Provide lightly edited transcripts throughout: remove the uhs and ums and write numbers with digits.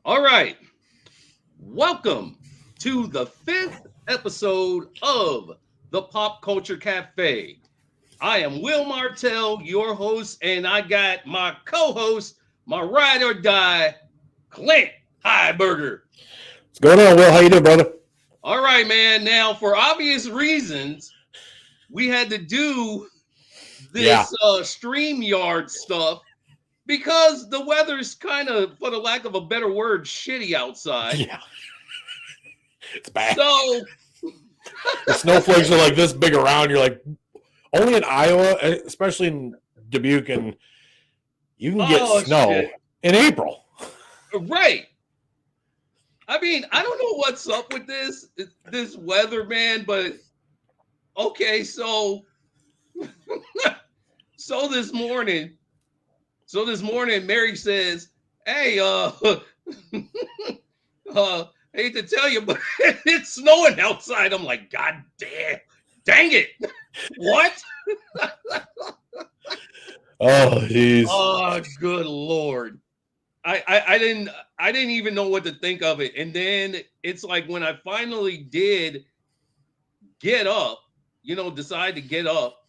All right. Welcome to the fifth episode of the Pop Culture Cafe. I am Will Martell, your host, and I got my co-host, my ride or die, Clint Heiberger. What's going on, Will? How you doing, brother? All right, man. Now, for obvious reasons, we had to do this StreamYard stuff because the weather's kind of, for the lack of a better word, shitty outside. Yeah. It's bad. So the snowflakes are like this big around. You're like, only in Iowa, especially in Dubuque, and you can get snow in April. Right. I mean, I don't know what's up with this weather, man, but okay, so this morning, Mary says, "Hey, hate to tell you, but it's snowing outside." I'm like, "God dang it. What?" Oh, jeez. Oh, good Lord. I didn't even know what to think of it. And then it's like when I finally did get up, decide to get up,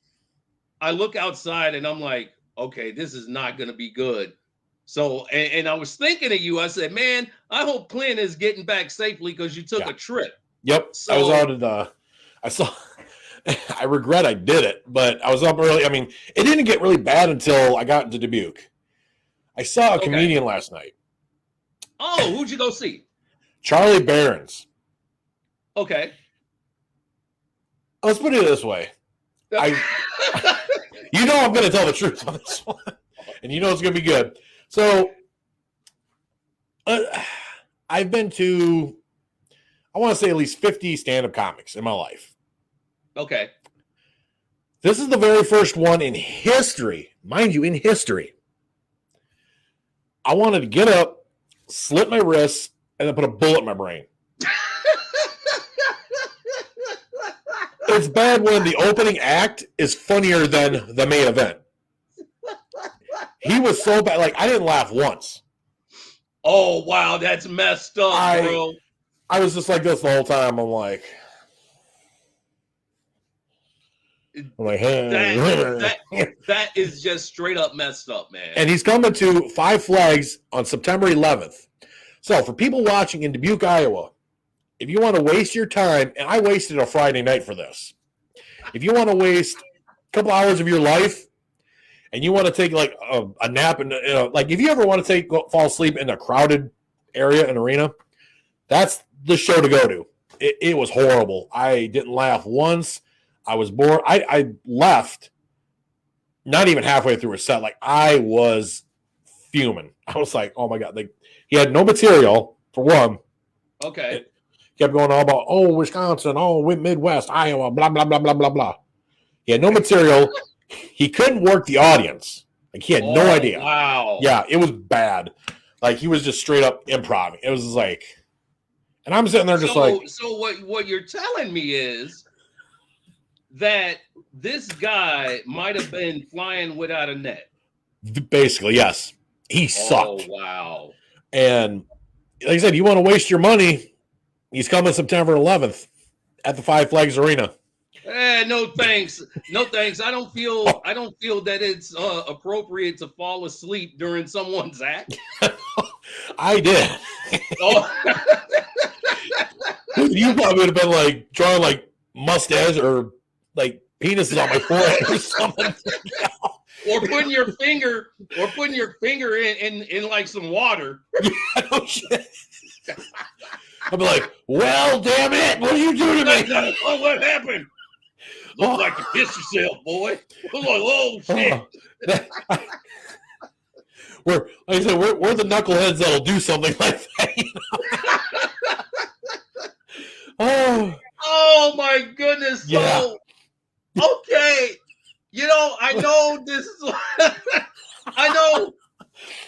I look outside and I'm like, okay, this is not going to be good. So, and I was thinking of you. I said, man, I hope Clint is getting back safely because you took a trip. Yep. So, I was out at, I regret I did it, but I was up early. I mean, it didn't get really bad until I got into Dubuque. I saw a comedian last night. Oh, who'd you go see? Charlie Barron's. Okay. Let's put it this way. I'm going to tell the truth on this one. And it's going to be good. So, I've been to, I want to say at least 50 stand-up comics in my life. Okay. This is the very first one in history. Mind you, in history. I wanted to get up, slit my wrists, and then put a bullet in my brain. It's bad when the opening act is funnier than the main event. He was so bad. Like, I didn't laugh once. Oh, wow. That's messed up, bro. I was just like this the whole time. I'm like, hey. That is just straight up messed up, man. And he's coming to Five Flags on September 11th. So for people watching in Dubuque, Iowa, if you want to waste your time, and I wasted a Friday night for this. If you want to waste a couple hours of your life, and you want to take like a nap, and like if you ever want to fall asleep in a crowded area, an arena, that's the show to go to. It was horrible. I didn't laugh once. I was bored. I left not even halfway through a set. Like, I was fuming. I was like, oh my God. Like, he had no material, for one. Okay. It kept going all about, Wisconsin, Midwest, Iowa, blah, blah, blah, blah, blah, blah. He had no material. He couldn't work the audience. Like, he had no idea. Wow. Yeah, it was bad. Like, he was just straight up improv. It was just like, and I'm sitting there just like. So what you're telling me is that this guy might have been flying without a net. Basically, yes. He sucked. Oh, wow. And like I said, you want to waste your money, he's coming September 11th at the Five Flags Arena. No thanks. No thanks. I don't feel that it's appropriate to fall asleep during someone's act. I did. Oh. You probably would have been like drawing like mustache or like penises on my forehead or something. Or putting your finger in like some water. Yeah, no shit. I'd be like, well, damn it, what are you doing to me? Oh, what happened? Look like you pissed yourself, boy. Look like, oh shit. Like I said, we're the knuckleheads that'll do something like that. Oh my goodness. Yeah. So, okay. I know this is I know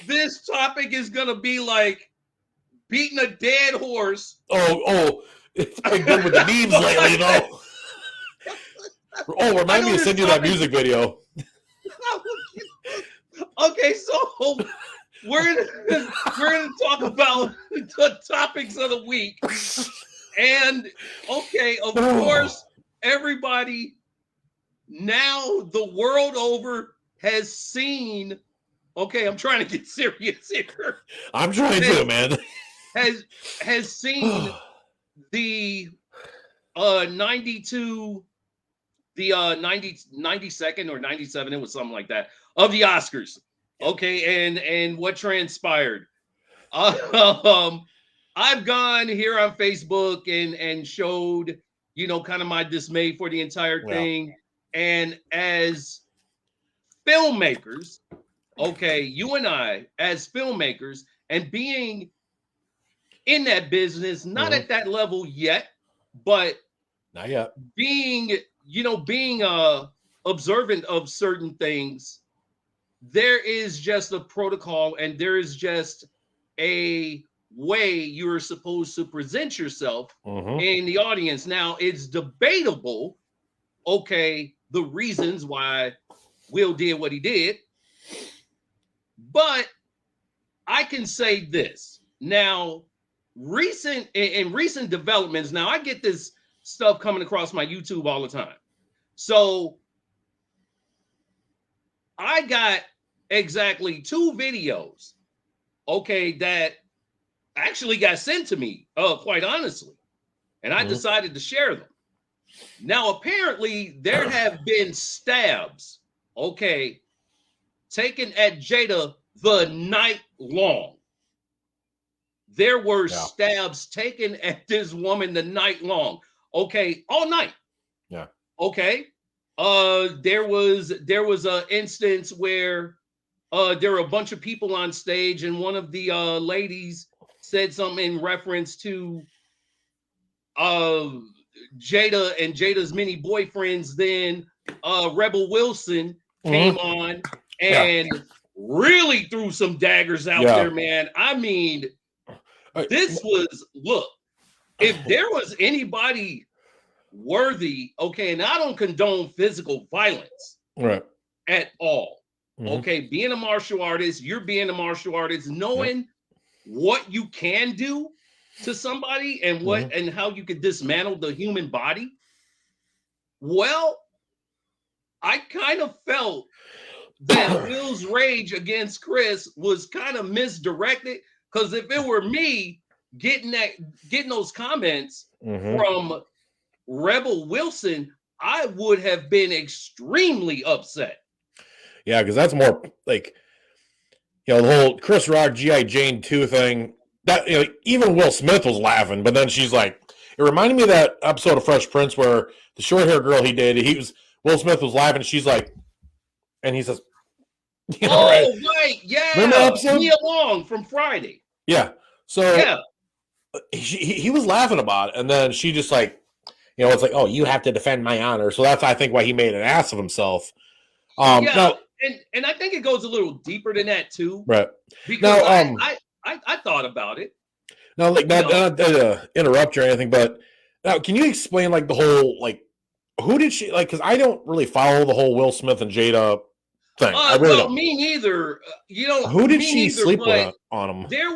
this topic is gonna be like beating a dead horse. It's been good with the memes lately, though. Remind me to send you that music video. Okay, so we're gonna talk about the topics of the week. And okay, of course, everybody now the world over has seen. Okay, I'm trying to get serious here. I'm trying to, man. Has seen the 92, the 92nd or 97, it was something like that, of the Oscars. Okay, and what transpired. I've gone here on Facebook and showed, kind of my dismay for the entire thing. And as filmmakers, okay, you and I, as filmmakers, and being in that business, not at that level yet, but not yet, being observant of certain things, there is just a protocol and there is just a way you're supposed to present yourself in the audience. Now, it's debatable, okay, the reasons why Will did what he did, but I can say this. Now, recent developments, now I get this stuff coming across my YouTube all the time. So I got exactly 2 videos, okay, that actually got sent to me, quite honestly, and I decided to share them. Now, apparently, there have been stabs, okay, taken at Jada the night long. There were stabs taken at this woman the night long, okay, all night. Yeah. Okay. There was a instance where there were a bunch of people on stage, and one of the ladies said something in reference to Jada and Jada's many boyfriends. Then Rebel Wilson came on and really threw some daggers out there, man. I mean, this was, look, if there was anybody worthy, okay, and I don't condone physical violence at all. Okay, being a martial artist, you're being a martial artist, knowing what you can do to somebody and what and how you could dismantle the human body. Well, I kind of felt that Will's rage against Chris was kind of misdirected, because if it were me getting those comments from Rebel Wilson, I would have been extremely upset. Yeah, because that's more like, the whole Chris Rock G.I. Jane 2 thing. That, even Will Smith was laughing, but then she's like, it reminded me of that episode of Fresh Prince where the short hair girl he dated, Will Smith was laughing, she's like, and he says, right, yeah. Remember that episode? Mia Long from Friday. Yeah. So he was laughing about it, and then she just like, it's like, oh, you have to defend my honor. So that's, I think, why he made an ass of himself. Now, and I think it goes a little deeper than that too, right? Because I thought about it. Now, like, not interrupt you or anything, but now, can you explain like the whole, like, who did she like? Because I don't really follow the whole Will Smith and Jada thing. I really don't. Me neither. Who did she sleep with on him? There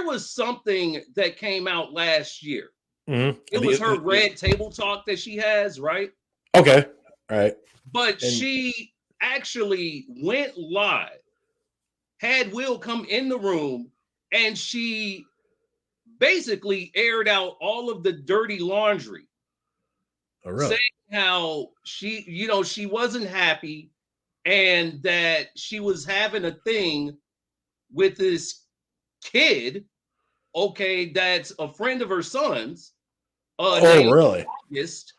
was something that came out last year. It was her red table talk that she has, right? Okay, all right. But she actually went live, had Will come in the room, and she basically aired out all of the dirty laundry. Oh, really? Saying how she wasn't happy and that she was having a thing with this kid, okay, that's a friend of her son's. Really? August.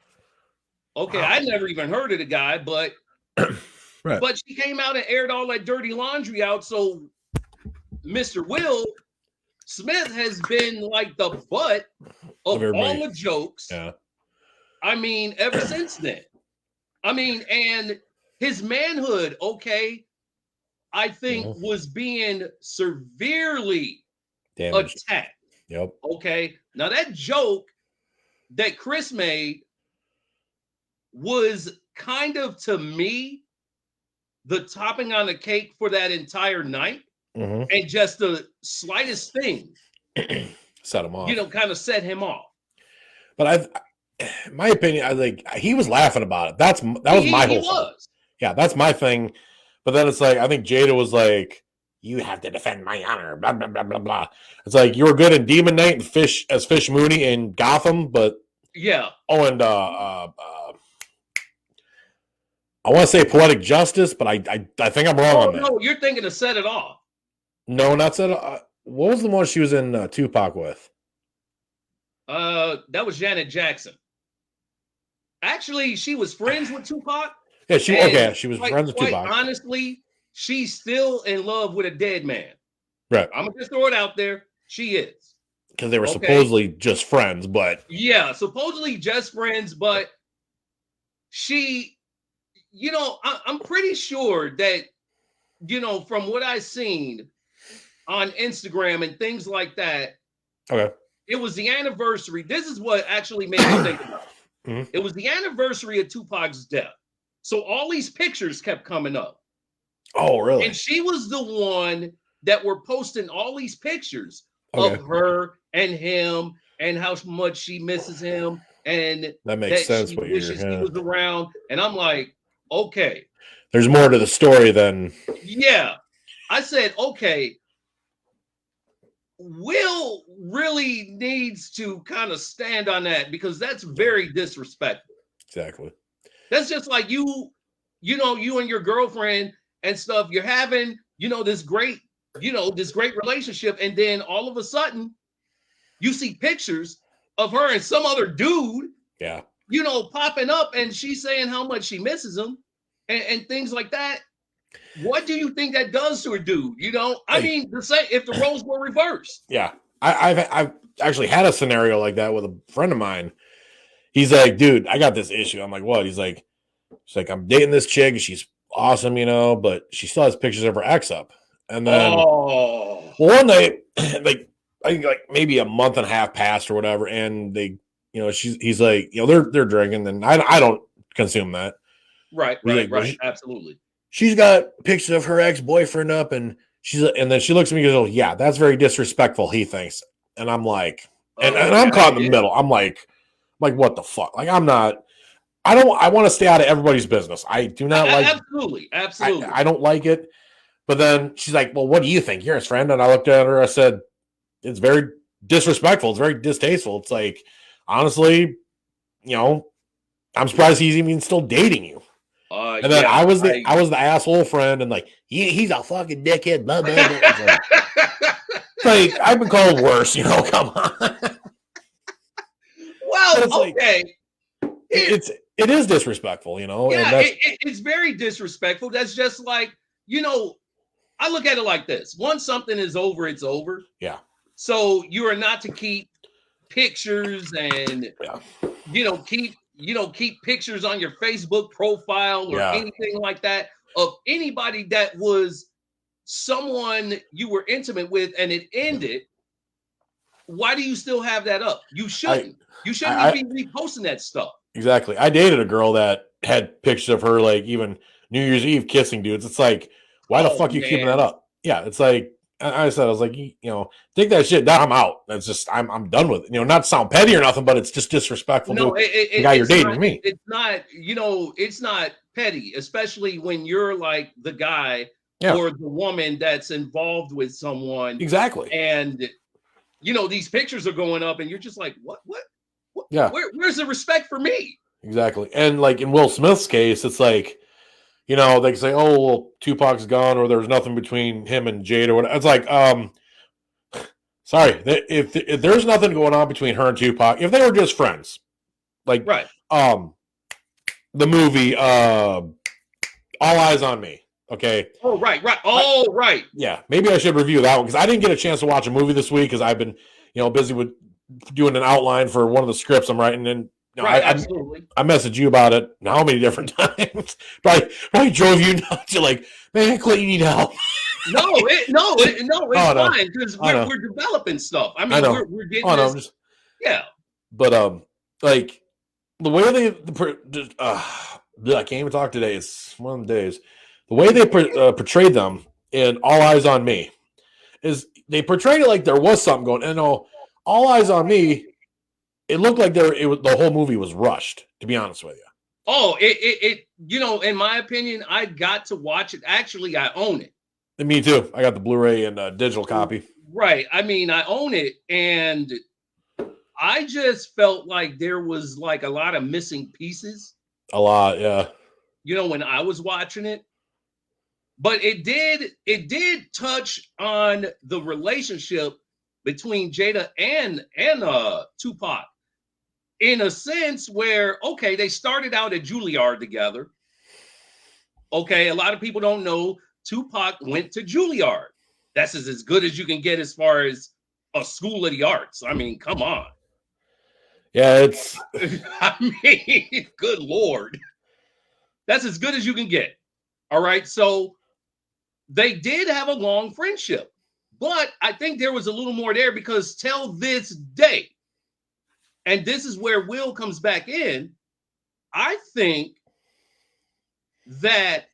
Okay, wow. I never even heard of the guy, but but she came out and aired all that dirty laundry out. So Mr. Will Smith has been like the butt of all the jokes. Yeah. I mean, ever since then. I mean, and his manhood, okay, I think was being severely attacked. Yep. Okay. Now that joke that Chris made was kind of, to me, the topping on the cake for that entire night. Mm-hmm. and just the slightest thing, Set him off. kind of set him off. But in my opinion, I think he was laughing about it. That was my whole thing. Yeah, that's my thing. But then it's like, I think Jada was like, you have to defend my honor, blah, blah, blah, blah, blah. It's like, you were good in Demon Knight and Fish Mooney in Gotham, but yeah. Oh, and I want to say Poetic Justice, but I think I'm wrong on that. No, you're thinking of Set It Off. No, not Set It Off. What was the one she was in Tupac with? That was Janet Jackson. Actually, she was friends with Tupac. Yeah, she was friends with Tupac. Honestly, she's still in love with a dead man. Right. I'm gonna just throw it out there. She is. Because they were supposedly just friends, but yeah, supposedly just friends, but she, I'm pretty sure that, from what I've seen on Instagram and things like that. Okay. It was the anniversary. This is what actually made me think about it. Mm-hmm. It was the anniversary of Tupac's death. So all these pictures kept coming up. Oh, really? And she was the one that were posting all these pictures of her and him and how much she misses him. And that makes sense. She wishes he was around. And I'm like, okay. There's more to the story than. Yeah. I said, okay. Will really needs to kind of stand on that because that's very disrespectful. Exactly. That's just like you and your girlfriend and stuff. You're having, this great relationship, and then all of a sudden, you see pictures of her and some other dude. Yeah. Popping up, and she's saying how much she misses him, and things like that. What do you think that does to a dude? I mean, if the roles were reversed. Yeah. I've actually had a scenario like that with a friend of mine. He's like, dude, I got this issue. I'm like, what? He's like, I'm dating this chick. She's awesome, but she still has pictures of her ex up. And then one night, like, I think like maybe a month and a half passed or whatever. And they, he's like, they're drinking, and I don't consume that. Right. Absolutely. She's got pictures of her ex-boyfriend up, and then she looks at me and goes, "Oh, yeah, that's very disrespectful," he thinks. And I'm like, and I'm caught in the middle. I'm like, what the fuck? Like, I want to stay out of everybody's business. I do not like. Absolutely. I don't like it. But then she's like, well, what do you think? You're his friend. And I looked at her. I said, it's very disrespectful. It's very distasteful. It's like, honestly, I'm surprised he's even still dating you. And then I was the asshole friend, and like he's a fucking dickhead. Blah, blah, blah. Like I've been called worse, come on. Well, okay. It is disrespectful, Yeah, it's very disrespectful. That's just like, I look at it like this. Once something is over, it's over. Yeah. So you are not to keep pictures and keep pictures on your Facebook profile or anything like that of anybody that was someone you were intimate with and it ended. Why do you still have that up? You shouldn't. You shouldn't be reposting that stuff. Exactly. I dated a girl that had pictures of her, like even New Year's Eve kissing dudes. It's like, why the fuck are you keeping that up? Yeah, it's like I was like, take that shit down. I'm out. That's just I'm done with it. Not to sound petty or nothing, but it's just disrespectful to the guy you're dating. Me. It's not. It's not petty, especially when you're like the guy or the woman that's involved with someone. Exactly. And these pictures are going up, and you're just like, what? Yeah. Where's the respect for me? Exactly. And like in Will Smith's case, it's like, they can say, oh, well, Tupac's gone, or there's nothing between him and Jade or whatever. It's like, sorry, if there's nothing going on between her and Tupac, if they were just friends, like, the movie, All Eyes on Me. Okay. Oh, right. Right. Yeah. Maybe I should review that one because I didn't get a chance to watch a movie this week because I've been, busy with doing an outline for one of the scripts I'm writing. And absolutely. I messaged you about it how many different times? Probably drove you nuts. You're like, man, Clint, you need help. It's fine because we're developing stuff. I mean, we're getting this. Yeah. But like the way I can't even talk today. It's one of the days. The way they portrayed them in All Eyes on Me. is they portrayed it like there was something going. And All Eyes on Me, it looked like the whole movie was rushed. To be honest with you. Oh, in my opinion, I got to watch it. Actually, I own it. And me too. I got the Blu-ray and digital copy. Right. I mean, I own it, and I just felt like there was like a lot of missing pieces. A lot, yeah. When I was watching it. But it did touch on the relationship between Jada and Tupac in a sense where, okay, they started out at Juilliard together. Okay, a lot of people don't know Tupac went to Juilliard. That's as good as you can get as far as a school of the arts. I mean, come on. Yeah, it's. I mean, good Lord. That's as good as you can get. All right, so they did have a long friendship, but I think there was a little more there because till this day, and this is where Will comes back in, I think that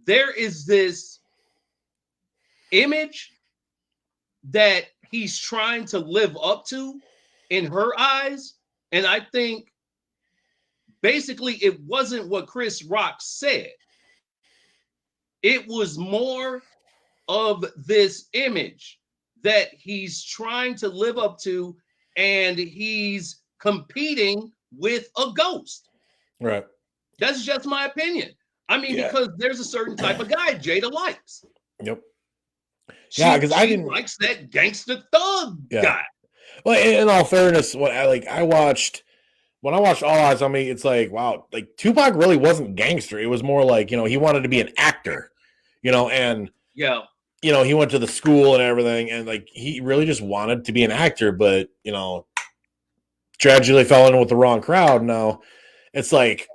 there is this image that he's trying to live up to in her eyes. And I think basically it wasn't what Chris Rock said. It was more of this image that he's trying to live up to, and he's competing with a ghost. Right. That's just my opinion. I mean, because there's a certain type of guy Jada likes. Yep. She likes that gangster thug guy. Well, in all fairness, when I watched All Eyes on Me, it's like, wow, like Tupac really wasn't gangster. It was more like, he wanted to be an actor, and he went to the school and everything, and like he really just wanted to be an actor, but tragically fell in with the wrong crowd. Now it's like,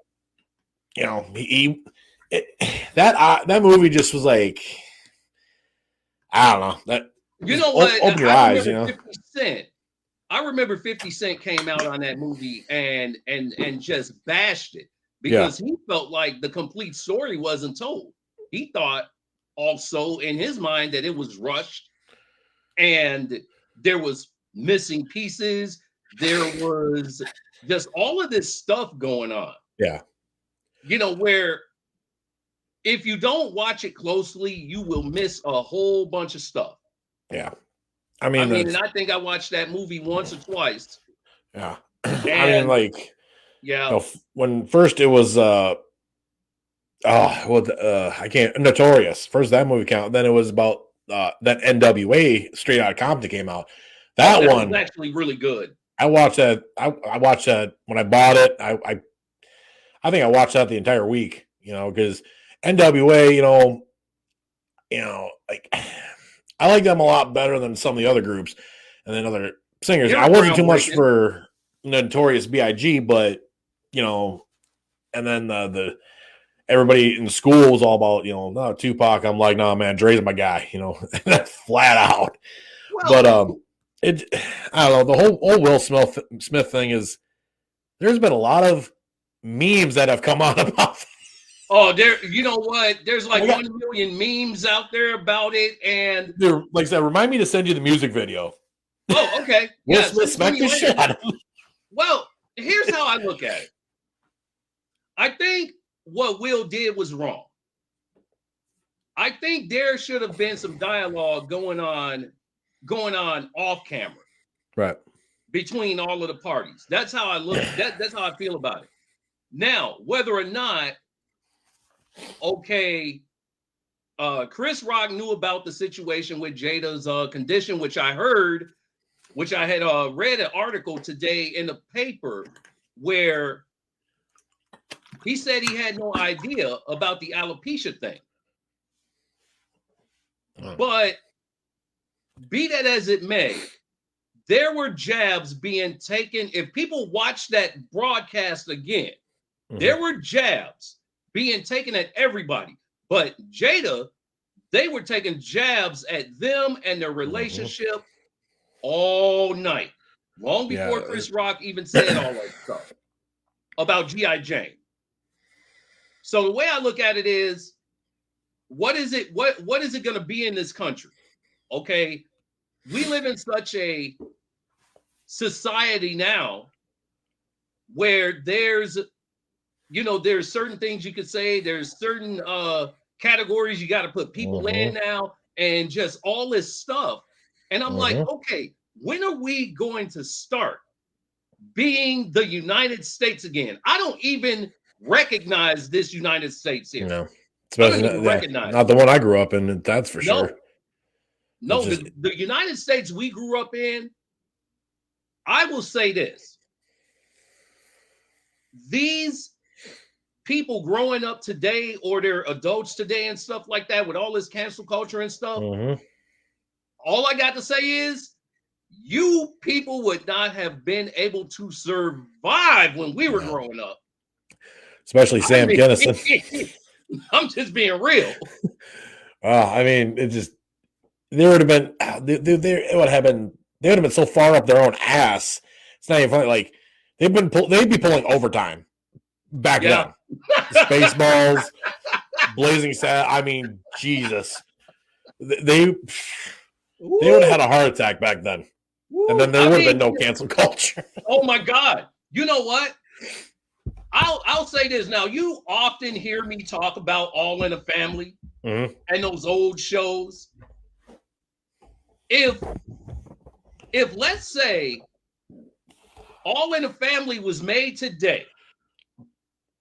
that movie just was like, I don't know, that what? Open your eyes, 50 Cent. I remember 50 Cent came out on that movie and just bashed it because he felt like the complete story wasn't told. He thought also in his mind that it was rushed and there was missing pieces. There was just all of this stuff going on. Yeah. Where if you don't watch it closely, you will miss a whole bunch of stuff. Yeah. I mean, and I think I watched that movie once or twice. Yeah. When first it was I can't Notorious. First that movie count. Then it was about that NWA Straight Outta Compton came out. That one was actually really good. I watched that. I watched that when I bought it. I think I watched that the entire week. Because NWA, like I like them a lot better than some of the other groups and then other singers. I wasn't too much for Notorious B.I.G., but and then the everybody in school was all about no Tupac. I'm like, no man, Dre's my guy. Flat out. Well, but I don't know. The whole Will Smith thing is. There's been a lot of memes that have come out about. Oh, you know what? There's like 1 million memes out there about it, and like I said, remind me to send you the music video. Oh, okay. Will Smith smacked the shit out of him. Well, here's how I look at it. I think what Will did was wrong. I think there should have been some dialogue going on off camera. Right. Between all of the parties. That's how I look. That's how I feel about it. Now, whether or not, Chris Rock knew about the situation with Jada's condition, which I had read an article today in the paper where he said he had no idea about the alopecia thing. But be that as it may, there were jabs being taken. If people watch that broadcast again, there were jabs being taken at everybody. But Jada, they were taking jabs at them and their relationship all night, long before Chris Rock even said all that stuff about G.I. Jane. So the way I look at it is, what is it going to be in this country? Okay, we live in such a society now where there's there's certain things you could say, there's certain categories you got to put people in now, and just all this stuff. And I'm like, okay, when are we going to start being the United States again? I don't even recognize this United States here. No, I especially don't even recognize not the one I grew up in. That's for sure. No, the United States we grew up in. I will say this: these people growing up today, or they're adults today and stuff like that, with all this cancel culture and stuff, all I got to say is, you people would not have been able to survive when we were growing up. Especially Sam Kinison. I'm just being real. I mean, it just, there would have been, it would have been, they would have been so far up their own ass. It's not even funny. Like, they'd be pulling overtime back then. Spaceballs, Blazing Sad. I mean, Jesus. They would have had a heart attack back then. And then there would have been no cancel culture. Oh my God. You know what? I'll say this now. You often hear me talk about All in the Family and those old shows. If let's say All in the Family was made today,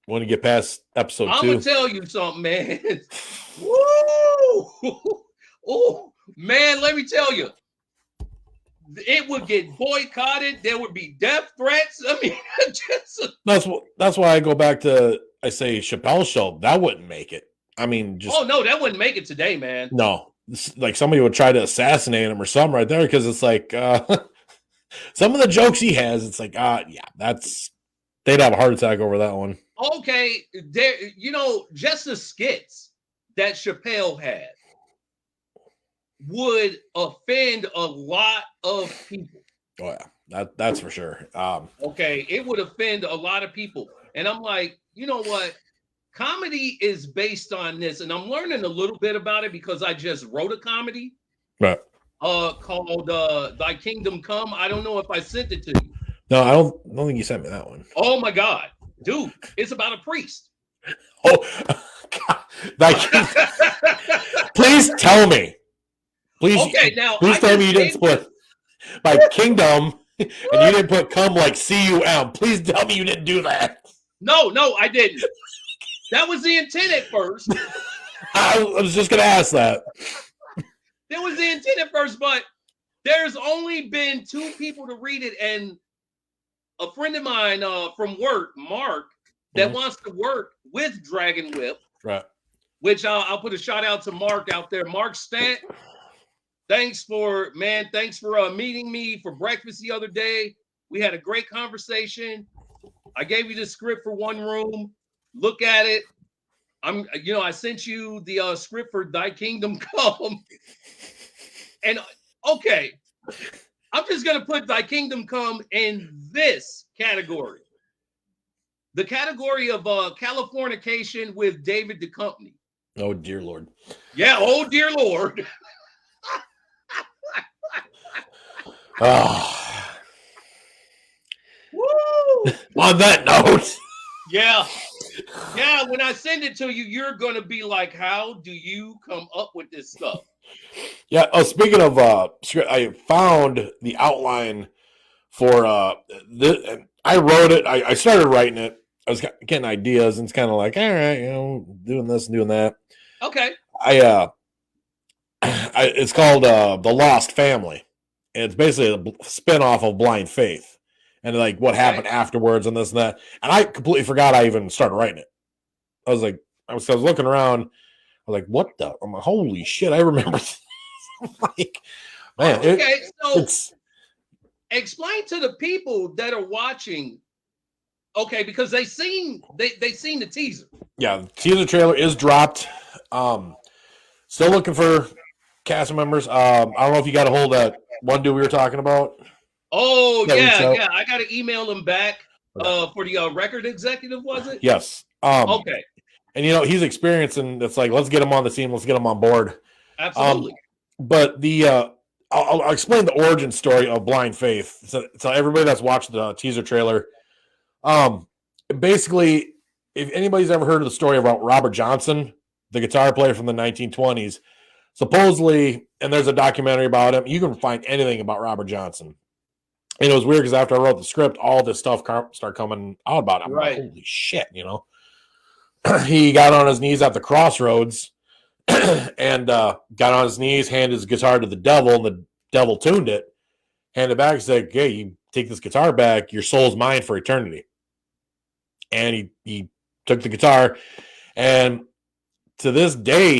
want to get past episode 2? I'm gonna tell you something, man. Woo! Oh man, let me tell you, it would get boycotted. There would be death threats. I mean, that's why I go back to, I say Chappelle's show. That wouldn't make it. I mean, just no, that wouldn't make it today, man. No, like somebody would try to assassinate him or something right there, because it's like some of the jokes he has. It's like, they'd have a heart attack over that one. Okay, there, just the skits that Chappelle had would offend a lot of people. Oh yeah, that's for sure. Okay, it would offend a lot of people, and I'm like, you know what? Comedy is based on this, and I'm learning a little bit about it because I just wrote a comedy, right? Called "Thy Kingdom Come." I don't know if I sent it to you. No, I don't think you sent me that one. Oh my God, dude! It's about a priest. Oh, God. Please tell me. Please, okay, now please tell me you didn't split by kingdom and you didn't put "come" like cum. Please tell me you didn't do that. No, I didn't. That was the intent at first. I was just going to ask that. That was the intent at first, but there's only been 2 people to read it, and a friend of mine from work, Mark, that wants to work with Dragon Whip, right? Which I'll put a shout out to Mark out there. Mark Stant, thanks for meeting me for breakfast the other day. We had a great conversation. I gave you the script for One Room. Look at it. I sent you the script for Thy Kingdom Come. And okay, I'm just gonna put Thy Kingdom Come in this category. The category of Californication with David Duchovny. Oh dear Lord. Yeah, oh dear Lord. Woo! On that note. Yeah, when I send it to you, you're gonna be like, how do you come up with this stuff? Yeah, speaking of script, I found the outline for I wrote it. I started writing it. I was getting ideas, and it's kind of like, all right, doing this and doing that. Okay. It's called The Lost Family, and it's basically a spinoff of Blind Faith, and like what happened afterwards and this and that. And I completely forgot I even started writing it. I was like, I was looking around. I was like, what the? I'm like, holy shit! I remember. Like, man. Okay, so explain to the people that are watching. Okay, because they seen the teaser. Yeah, the teaser trailer is dropped. Still looking for cast members. I don't know if you got a hold of that one dude we were talking about. Oh yeah. I got to email him back for the record executive. Was it? Yes. Okay. And he's experienced, and it's like, let's get him on the team. Let's get him on board. Absolutely. but I'll explain the origin story of Blind Faith. So everybody that's watched the teaser trailer, basically, if anybody's ever heard of the story about Robert Johnson, the guitar player from the 1920s, supposedly, and there's a documentary about him, you can find anything about Robert Johnson. And it was weird because after I wrote the script, all this stuff started coming out about him. I'm like, holy shit, He got on his knees at the crossroads and got on his knees, handed his guitar to the devil, and the devil tuned it, handed it back, and said, hey, you take this guitar back, your soul's mine for eternity. And he took the guitar, and to this day,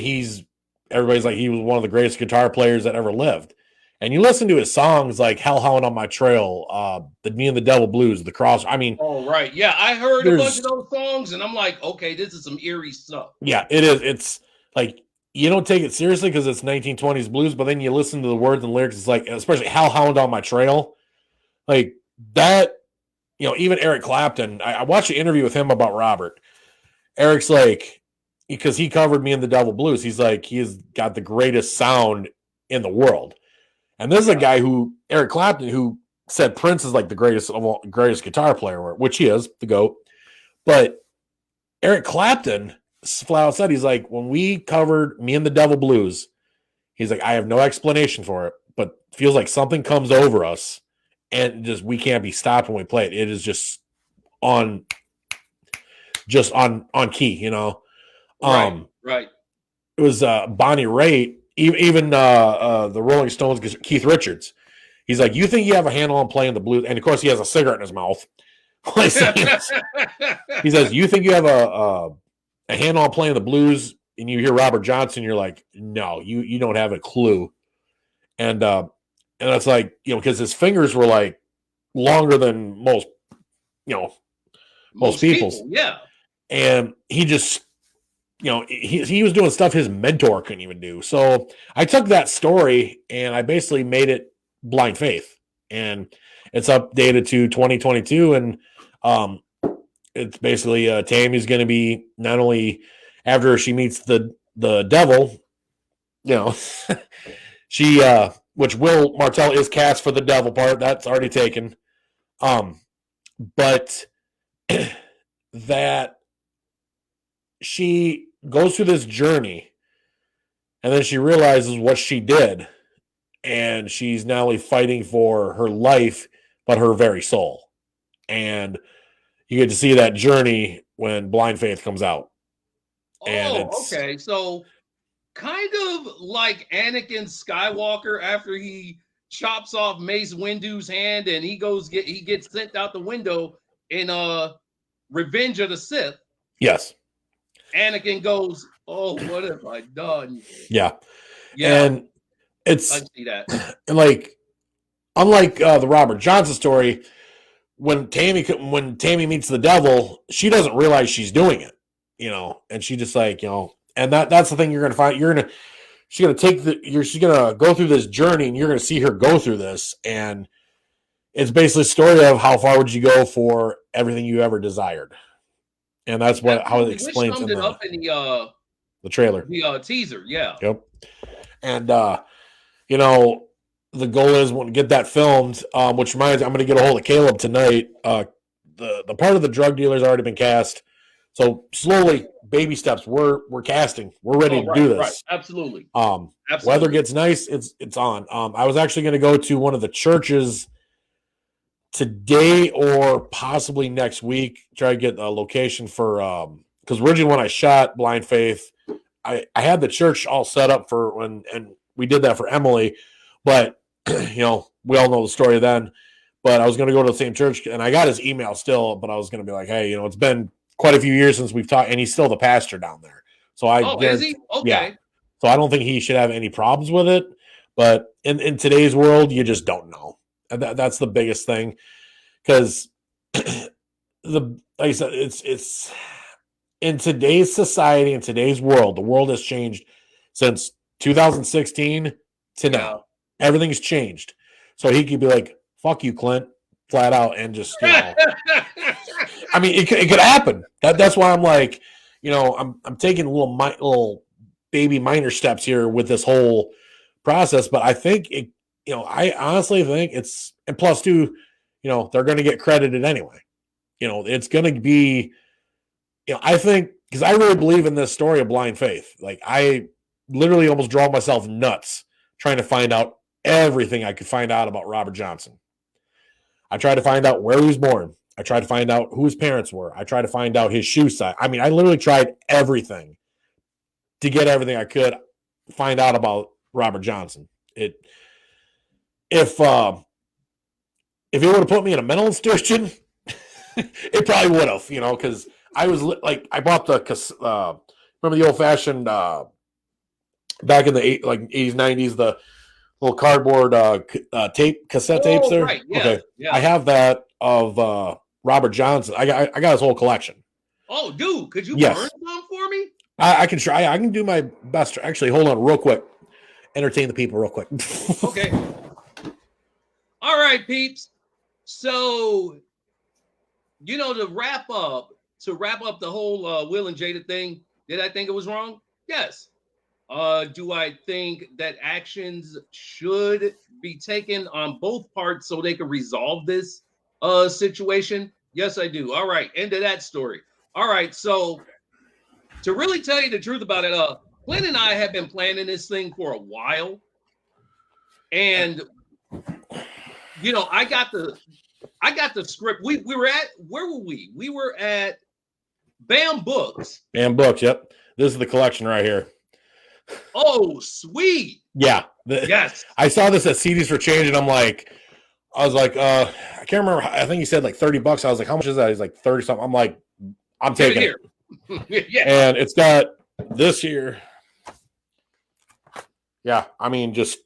everybody's like, he was one of the greatest guitar players that ever lived. And you listen to his songs like Hellhound on My Trail, the Me and the Devil Blues, The Cross. I mean, oh, right. Yeah, I heard a bunch of those songs, and I'm like, okay, this is some eerie stuff. Yeah, it is. It's like, you don't take it seriously because it's 1920s blues, but then you listen to the words and lyrics, it's like, especially Hellhound on My Trail, like that, even Eric Clapton, I watched an interview with him about Robert. Eric's like, because he covered Me and the Devil Blues, he's like, he has got the greatest sound in the world. And this is a guy Eric Clapton, who said Prince is like the greatest guitar player, which he is, the GOAT. But Eric Clapton flat out said, he's like, when we covered Me and the Devil Blues, he's like, I have no explanation for it, but feels like something comes over us and just we can't be stopped when we play it. It is just on key, Right. It was Bonnie Raitt. Even the Rolling Stones, Keith Richards, he's like, you think you have a handle on playing the blues? And of course, he has a cigarette in his mouth. He says, you think you have a handle on playing the blues? And you hear Robert Johnson, you're like, no, you don't have a clue. And that's like, because his fingers were like longer than most people's. Yeah. And he just, he was doing stuff his mentor couldn't even do. So I took that story and I basically made it Blind Faith, and it's updated to 2022. And it's basically Tammy's going to be, not only after she meets the devil, she which Will Martell is cast for the devil part, that's already taken. But that she goes through this journey, and then she realizes what she did, and she's not only fighting for her life but her very soul. And you get to see that journey when Blind Faith comes out. And okay, so kind of like Anakin Skywalker after he chops off Mace Windu's hand and he gets sent out the window in Revenge of the Sith. Yes. Anakin goes, oh, what have I done? Yeah. And I see that. And like, unlike the Robert Johnson story, when Tammy meets the devil, she doesn't realize she's doing it, and she just like, and that's the thing you're going to find. She's going to go through this journey, and you're going to see her go through this. And it's basically a story of how far would you go for everything you ever desired. And that's how it explains in the trailer, the teaser. Yeah. Yep. And the goal is to get that filmed. Which reminds me, I'm going to get a hold of Caleb tonight. The part of the drug dealer's already been cast, so slowly, baby steps. We're casting. We're ready to do this. Right. Absolutely. Weather gets nice. It's on. I was actually going to go to one of the churches today or possibly next week, try to get a location for because originally when I shot Blind Faith, I had the church all set up for and we did that for Emily, but we all know the story then. But I was going to go to the same church, and I got his email still, but I was going to be like, hey, it's been quite a few years since we've talked, and he's still the pastor down there. So is he? Okay. Yeah. So I don't think he should have any problems with it. But in today's world, you just don't know. And that's the biggest thing, because like I said, it's in today's society, in today's world, the world has changed since 2016 to now. Everything's changed. So he could be like, fuck you, Clint, flat out, and just, I mean, it could happen. That's why I'm like, I'm taking little baby minor steps here with this whole process. But I think it, I honestly think it's, and plus two, they're going to get credited anyway. It's going to be, I think, because I really believe in this story of blind faith. Like, I literally almost drove myself nuts trying to find out everything I could find out about Robert Johnson. I tried to find out where he was born. I tried to find out who his parents were. I tried to find out his shoe size. I mean, I literally tried everything to get everything I could find out about Robert Johnson. If it would have put me in a mental institution, it probably would have, because I was like, I bought the remember the old fashioned back in the 80s, 90s, the little cardboard cassette tapes there. Right. Yeah, okay, yeah. I have that of Robert Johnson. I got his whole collection. Oh, dude, could you burn some for me? I can try. I can do my best. Actually, hold on real quick. Entertain the people real quick. Okay. All right, peeps. So, to wrap up the whole Will and Jada thing, did I think it was wrong? Yes. Do I think that actions should be taken on both parts so they can resolve this situation? Yes, I do. All right, end of that story. All right, so to really tell you the truth about it, Clint and I have been planning this thing for a while, and I got the script. We were at, where were we? We were at Bam Books. Bam Books. Yep, this is the collection right here. Oh, sweet. Yeah. Yes. I saw this at CDs for Change, and I was like, I can't remember. I think he said like $30. I was like, how much is that? He's like 30 something. I'm like, I'm taking it. Yeah. And it's got this here. Yeah. I mean, just.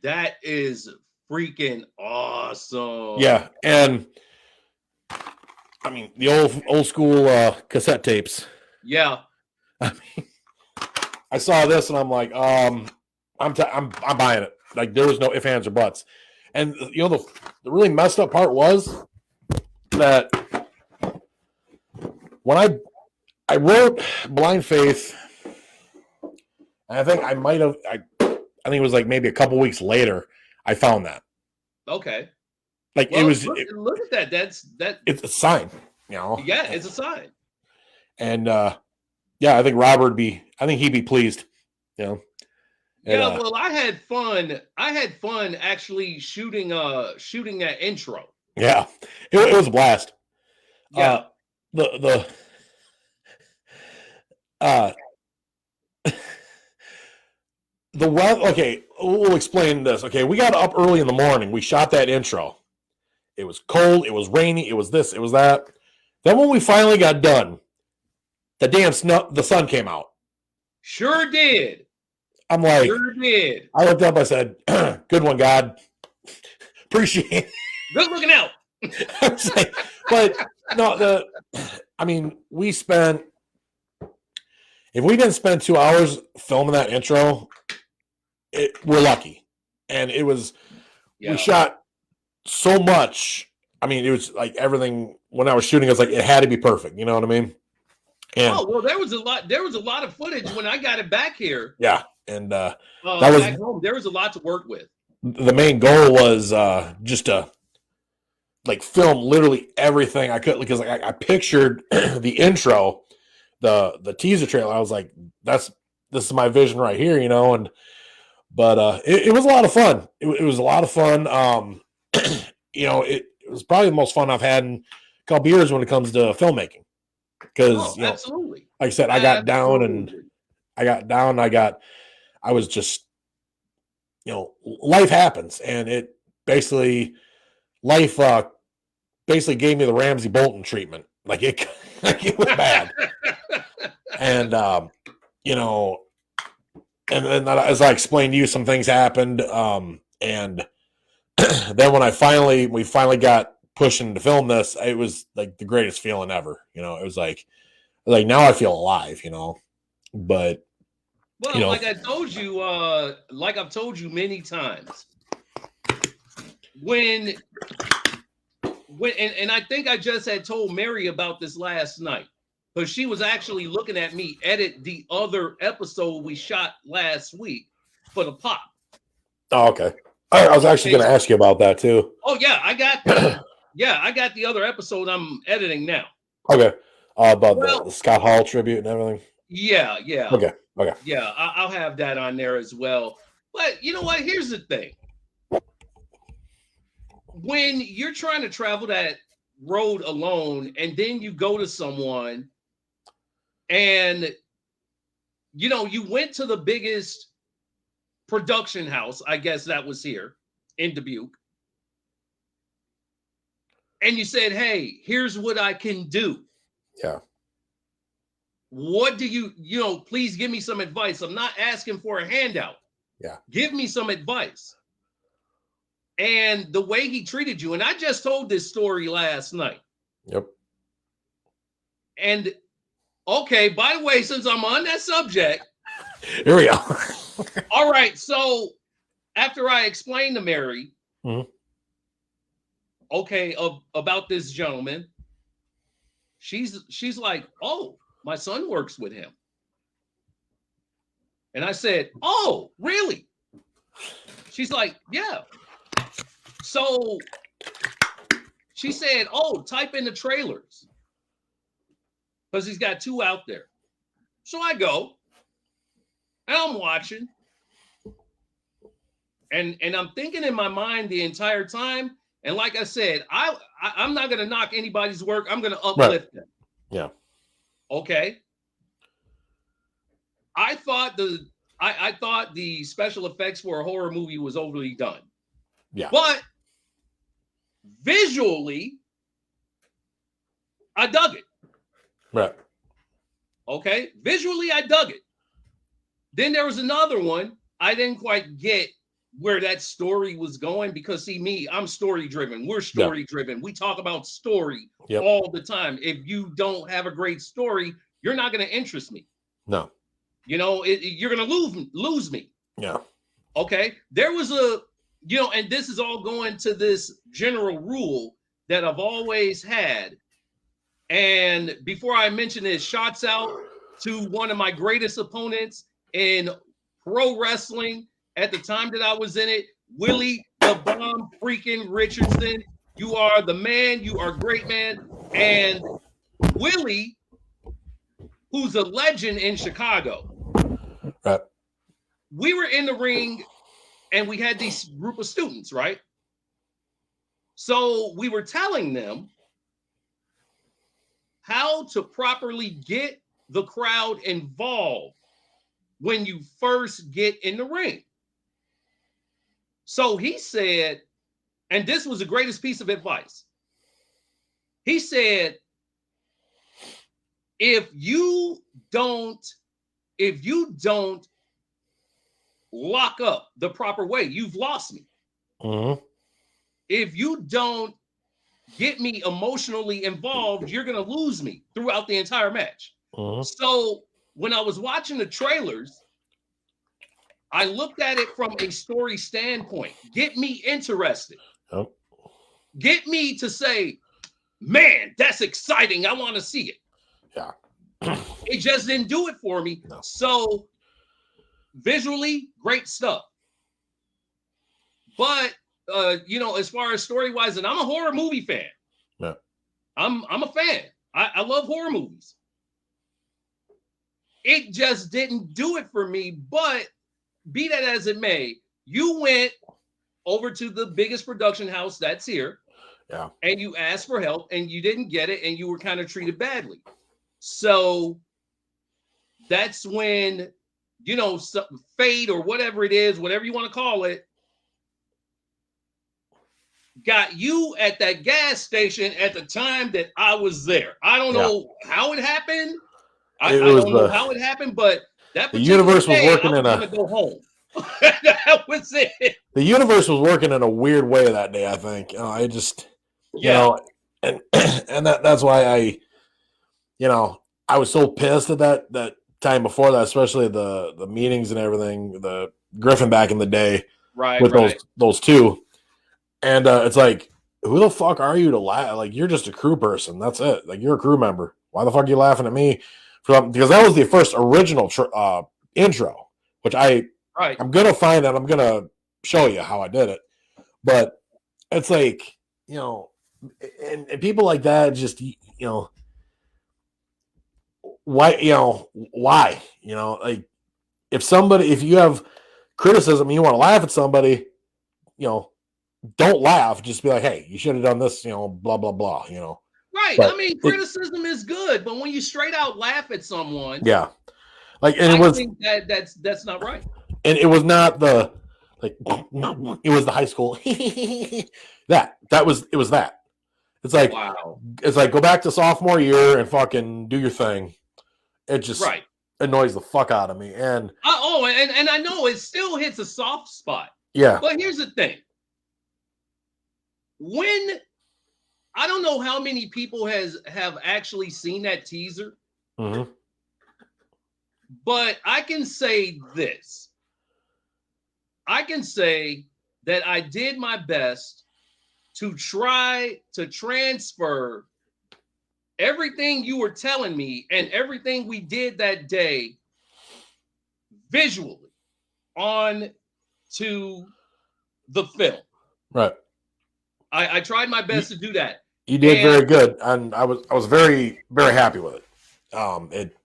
That is freaking awesome. Yeah. And I mean, the old school cassette tapes. Yeah. I mean, I saw this and I'm like, I'm buying it. Like, there was no ifs, ands, or buts. And the really messed up part was that when I wrote Blind Faith, and I think I might have, I think it was like maybe a couple weeks later, I found that. Okay. Like, well, it was. Look at that. It's a sign, Yeah, it's a sign. And yeah, I think he'd be pleased, And, yeah, well, I had fun. Actually shooting that intro. Yeah, it was a blast. Yeah. The weather. Okay, we'll explain this. Okay, we got up early in the morning. We shot that intro. It was cold. It was rainy. It was this. It was that. Then when we finally got done, the sun came out. Sure did. I'm like, sure did. I looked up. I said, "Good one, God. Appreciate it." Good looking out. But no, if we didn't spend 2 hours filming that intro, we're lucky. And it was, we shot so much. I mean, it was like everything when I was shooting, it was like, it had to be perfect. You know what I mean? And, there was a lot of footage when I got it back here. Yeah. And that was back home. There was a lot to work with. The main goal was just to like film literally everything I could, because I pictured the intro, the teaser trailer. I was like, this is my vision right here, but it was a lot of fun. It was a lot of fun. It was probably the most fun I've had in a couple years when it comes to filmmaking. Because absolutely. Like I said, I got down and I was just, life happens, and it basically gave me the Ramsey Bolton treatment. Like it was bad. And and then as I explained to you, some things happened. And then when we finally got pushing to film this, it was like the greatest feeling ever. It was like now I feel alive, but like I told you, like I've told you many times, when I think I just had told Mary about this last night, but she was actually looking at me edit the other episode we shot last week. for the pop. Oh, okay. I was actually going to ask you about that too. Oh yeah, I got the other episode I'm editing now. Okay. About the Scott Hall tribute and everything. Yeah. Okay. Yeah, I'll have that on there as well. But you know what? Here's the thing. When you're trying to travel that road alone and then you go to someone and you went to the biggest production house, I guess that was here in Dubuque, and you said, hey, here's what I can do. Yeah. What do you please give me some advice. I'm not asking for a handout. Yeah. Give me some advice. And the way he treated you, and I just told this story last night. Yep. And okay, by the way, since I'm on that subject, here we go. All right, so after I explained to Mary, about this gentleman, she's like, oh, my son works with him. And I said, oh, really? She's like, yeah. So she said, oh, type in the trailers because he's got 2 out there. So I go and I'm watching and I'm thinking in my mind the entire time. And like I said, I'm not going to knock anybody's work. I'm going to uplift them. Yeah. Okay. I thought the special effects for a horror movie was overly done. Yeah. But visually, I dug it. Right. Okay. Visually, I dug it. Then there was another one. I didn't quite get where that story was going because, see, me, I'm story driven. We're story driven. We talk about story all the time. If you don't have a great story, you're not going to interest me. No. You're going to lose me. Yeah. Okay. There was and this is all going to this general rule that I've always had. And before I mention this, shouts out to one of my greatest opponents in pro wrestling at the time that I was in it, Willie the Bomb freaking Richardson. You are the man. You are a great man. And Willie, who's a legend in Chicago. Right. We were in the ring and we had these group of students, right? So we were telling them how to properly get the crowd involved when you first get in the ring. So he said, and this was the greatest piece of advice. He said, if you don't lock up the proper way, you've lost me. Mm-hmm. If you don't get me emotionally involved, you're going to lose me throughout the entire match. Mm-hmm. So when I was watching the trailers, I looked at it from a story standpoint. Get me interested. Oh. Get me to say, man, that's exciting. I want to see it. Yeah. It just didn't do it for me. No. So visually, great stuff. But as far as story-wise, and I'm a horror movie fan. Yeah. I'm a fan. I love horror movies. It just didn't do it for me. But be that as it may, you went over to the biggest production house that's here. Yeah. And you asked for help and you didn't get it and you were kind of treated badly. So that's when, fate or whatever it is, whatever you want to call it, got you at that gas station at the time that I was there. I don't know how it happened. I don't know how it happened, but that the universe was day, working I was gonna go home. That was it. The universe was working in a weird way that day, I think. I just, and that's why I was so pissed at that time before that, especially the meetings and everything, the Griffin back in the day, right? With those two. And it's like, who the fuck are you to laugh? Like, you're just a crew person. That's it. Like, you're a crew member. Why the fuck are you laughing at me? Because that was the first original intro, which I Right. I'm gonna find that. I'm gonna show you how I did it. But it's like, and people like that just, why, like if you have criticism and you want to laugh at somebody, don't laugh. Just be like, hey, you should have done this, blah, blah, blah, Right. But I mean, criticism is good, but when you straight out laugh at someone, yeah. Like, and I think that's not right. And it was not the, like, it was the high school. it was that. It's like, wow. It's like, go back to sophomore year and fucking do your thing. It just annoys the fuck out of me. And and I know it still hits a soft spot. Yeah. But here's the thing. When I don't know how many people have actually seen that teaser. Mm-hmm. But I can say this. I can say that I did my best to try to transfer everything you were telling me and everything we did that day visually on to the film. Right. I tried my best to do that. You did very good, and I was very, very happy with it.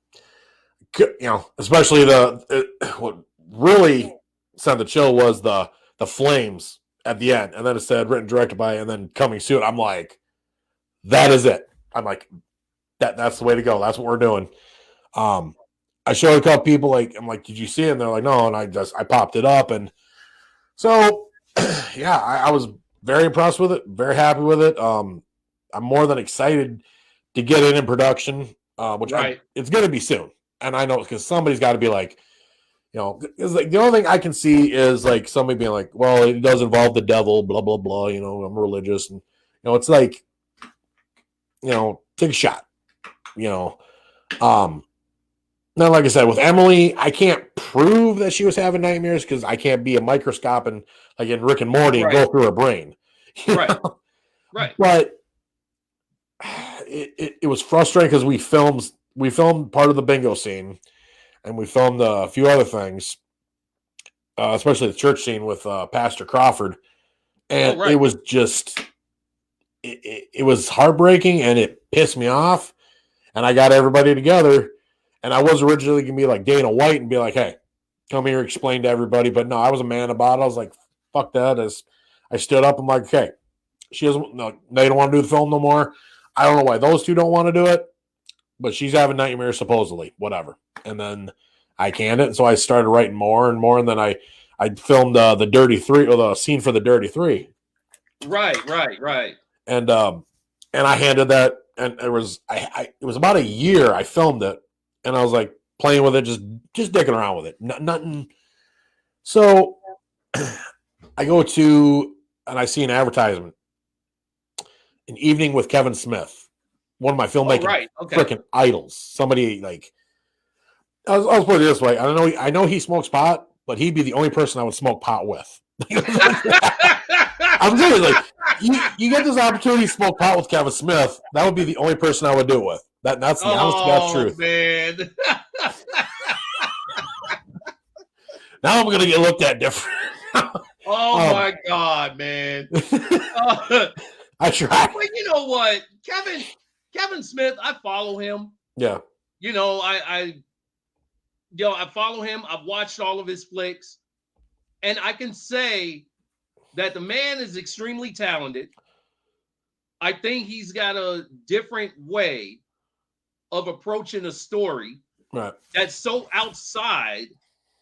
Especially what really sent the chill was the flames at the end, and then it said written, directed by, and then coming soon. I'm like, that is it. I'm like, that's the way to go. That's what we're doing. I showed a couple people, I'm like, did you see it? And they're like, no. And I popped it up, and so yeah, I was very impressed with it, very happy with it. I'm more than excited to get it in production, which it's going to be soon. And I know because somebody's got to be like, it's like the only thing I can see is like somebody being like, well, it does involve the devil, blah, blah, blah. I'm religious. And, it's like, take a shot, Now, like I said, with Emily, I can't prove that she was having nightmares because I can't be a microscope and like in Rick and Morty and go through her brain. Right. But it was frustrating because we filmed part of the bingo scene and we filmed a few other things, especially the church scene with Pastor Crawford. And it was just, it was heartbreaking and it pissed me off. And I got everybody together. And I was originally going to be like Dana White and be like, hey, come here, explain to everybody. But no, I was a man about it. I was like, fuck that. As I stood up, I'm like, okay, they don't want to do the film no more. I don't know why those two don't want to do it, but she's having nightmares supposedly, whatever. And then I canned it. And so I started writing more and more. And then I filmed the Dirty Three, or the scene for the Dirty Three. Right. And I handed that, and it was about a year I filmed it. And I was like playing with it, just dicking around with it. Nothing. So I go to, and I see an advertisement, An Evening with Kevin Smith, one of my filmmaking freaking idols. Somebody like, I'll put it this way. I know he smokes pot, but he'd be the only person I would smoke pot with. I'm serious. Like, you get this opportunity to smoke pot with Kevin Smith, that would be the only person I would do it with. That's the honest to God truth. Man. Now I'm gonna get looked at different. My God, man. I try. Well, you know what, Kevin Smith, I follow him. Yeah. I follow him. I've watched all of his flicks, and I can say that the man is extremely talented. I think he's got a different way of approaching a story that's so outside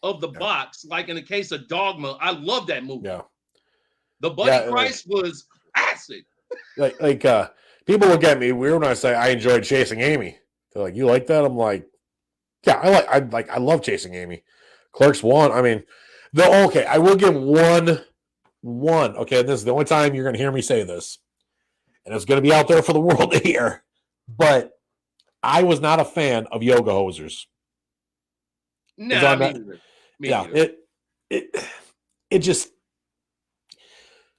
of the box. Like in the case of Dogma, I love that movie. Yeah. The Buddy Price was acid. Like people look at me weird when I say I enjoyed Chasing Amy. They're like, you like that? I'm like, yeah, I love Chasing Amy. Clerks 1. I mean, I will give one. Okay, this is the only time you're gonna hear me say this. And it's gonna be out there for the world to hear. But I was not a fan of Yoga Hosers. No, me neither. It just,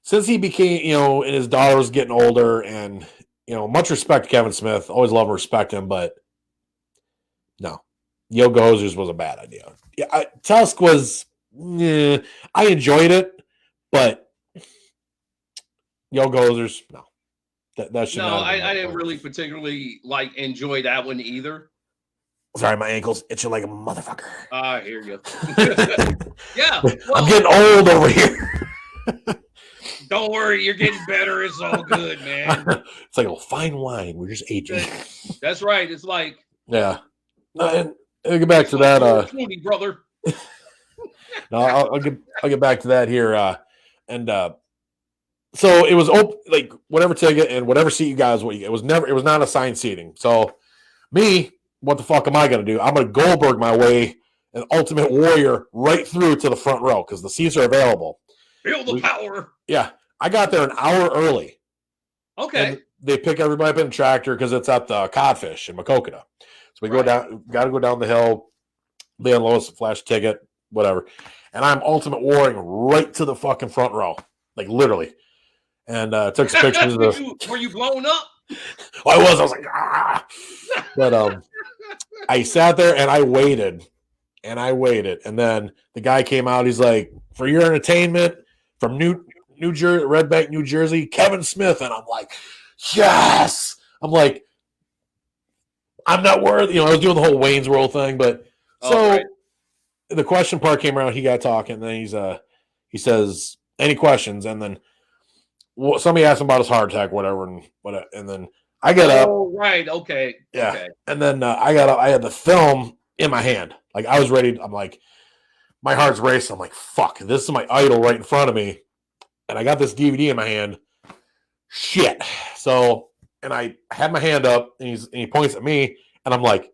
since he became, and his daughter was getting older, and much respect to Kevin Smith, always love and respect him, but no, Yoga Hosers was a bad idea. Yeah, Tusk was yeah, I enjoyed it, but Yo Gozers, no, that should No, not have been I that didn't part. really particularly like enjoy that one either. Sorry, my ankles itching like a motherfucker. I hear you. Yeah, I'm well, getting old over here. don't worry, you're getting better. It's all good, man. It's like a fine wine. We're just aging. That's right. It's like Yeah. No, and get back it's to like that. George Clooney, brother. No, I'll get back to that here. And so it was like whatever ticket and whatever seat you guys what it was not assigned seating. So me, what the fuck am I gonna do? I'm gonna Goldberg my way an Ultimate Warrior right through to the front row because the seats are available. Feel the power. Yeah, I got there an hour early. Okay. And they pick everybody up in a tractor because it's at the Codfish in Macokota. So we go down, got to go down the hill. They unload us a flash ticket, whatever. And I'm Ultimate Warring right to the fucking front row, like literally. And took some pictures of this. Were you blown up? I was like, ah. But I sat there and I waited. And then the guy came out. He's like, for your entertainment from New Jersey, Red Bank, New Jersey, Kevin Smith. And I'm like, yes. I'm like, I'm not worthy. I was doing the whole Wayne's World thing, but so the question part came around. He got talking, and then he says, "Any questions?" And then somebody asked him about his heart attack, whatever, and then I get up. Oh, right. Okay. Yeah. Okay. And then I got up. I had the film in my hand, like I was ready. I'm like, my heart's racing. I'm like, fuck, this is my idol right in front of me, and I got this DVD in my hand. Shit. So. And I had my hand up, and he points at me, and I'm like,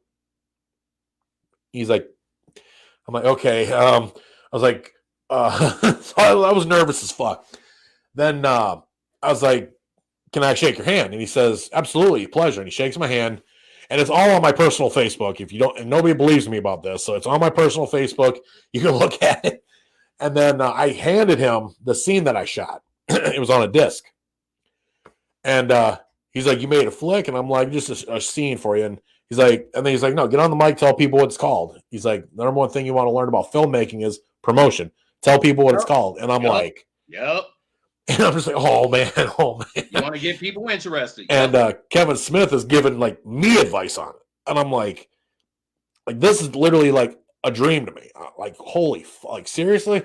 okay. I was like, so I was nervous as fuck. Then I was like, can I shake your hand? And he says, absolutely, pleasure. And he shakes my hand, and it's all on my personal Facebook. If you don't, and nobody believes me about this, so it's on my personal Facebook. You can look at it. And then I handed him the scene that I shot. It was on a disc, and he's like, you made a flick? And I'm like, just a scene for you. And he's like, no, get on the mic, tell people what it's called. He's like, the number one thing you want to learn about filmmaking is promotion. Tell people what it's called. And I'm like, yep. And I'm just like, oh man. You want to get people interested. And Kevin Smith has given like me advice on it. And I'm like this is literally like a dream to me. Like, holy, like seriously?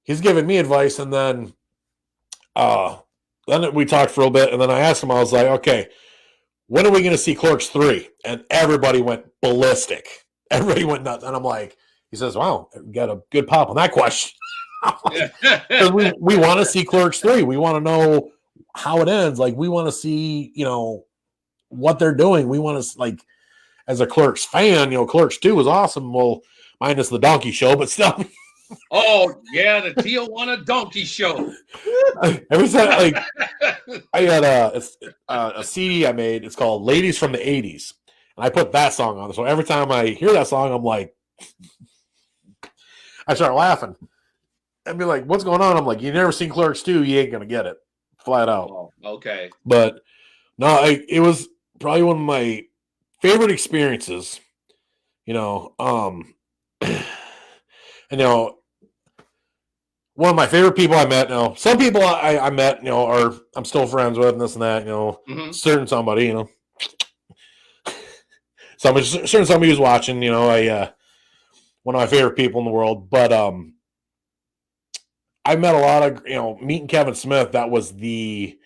He's giving me advice. And then we talked for a little bit, and then I asked him, I was like, okay, when are we going to see Clerks 3? And everybody went ballistic. Everybody went nuts. And I'm like, he says, wow, we got a good pop on that question. Because we want to see Clerks 3. We want to know how it ends. Like, we want to see, what they're doing. We want to, like, as a Clerks fan, Clerks 2 was awesome. Well, minus the donkey show, but still. Oh yeah, the Tijuana Donkey Show. Every time, like, I had a CD I made. It's called "Ladies from the '80s," and I put that song on. So every time I hear that song, I'm like, I start laughing. I'd be like, "What's going on?" I'm like, "You never seen Clerks 2? You ain't gonna get it, flat out." Oh, okay. But no, it was probably one of my favorite experiences. And one of my favorite people I met. Some people I met, are I'm still friends with, and this and that. Certain somebody, certain somebody who's watching. One of my favorite people in the world. But I met a lot of meeting Kevin Smith. That was one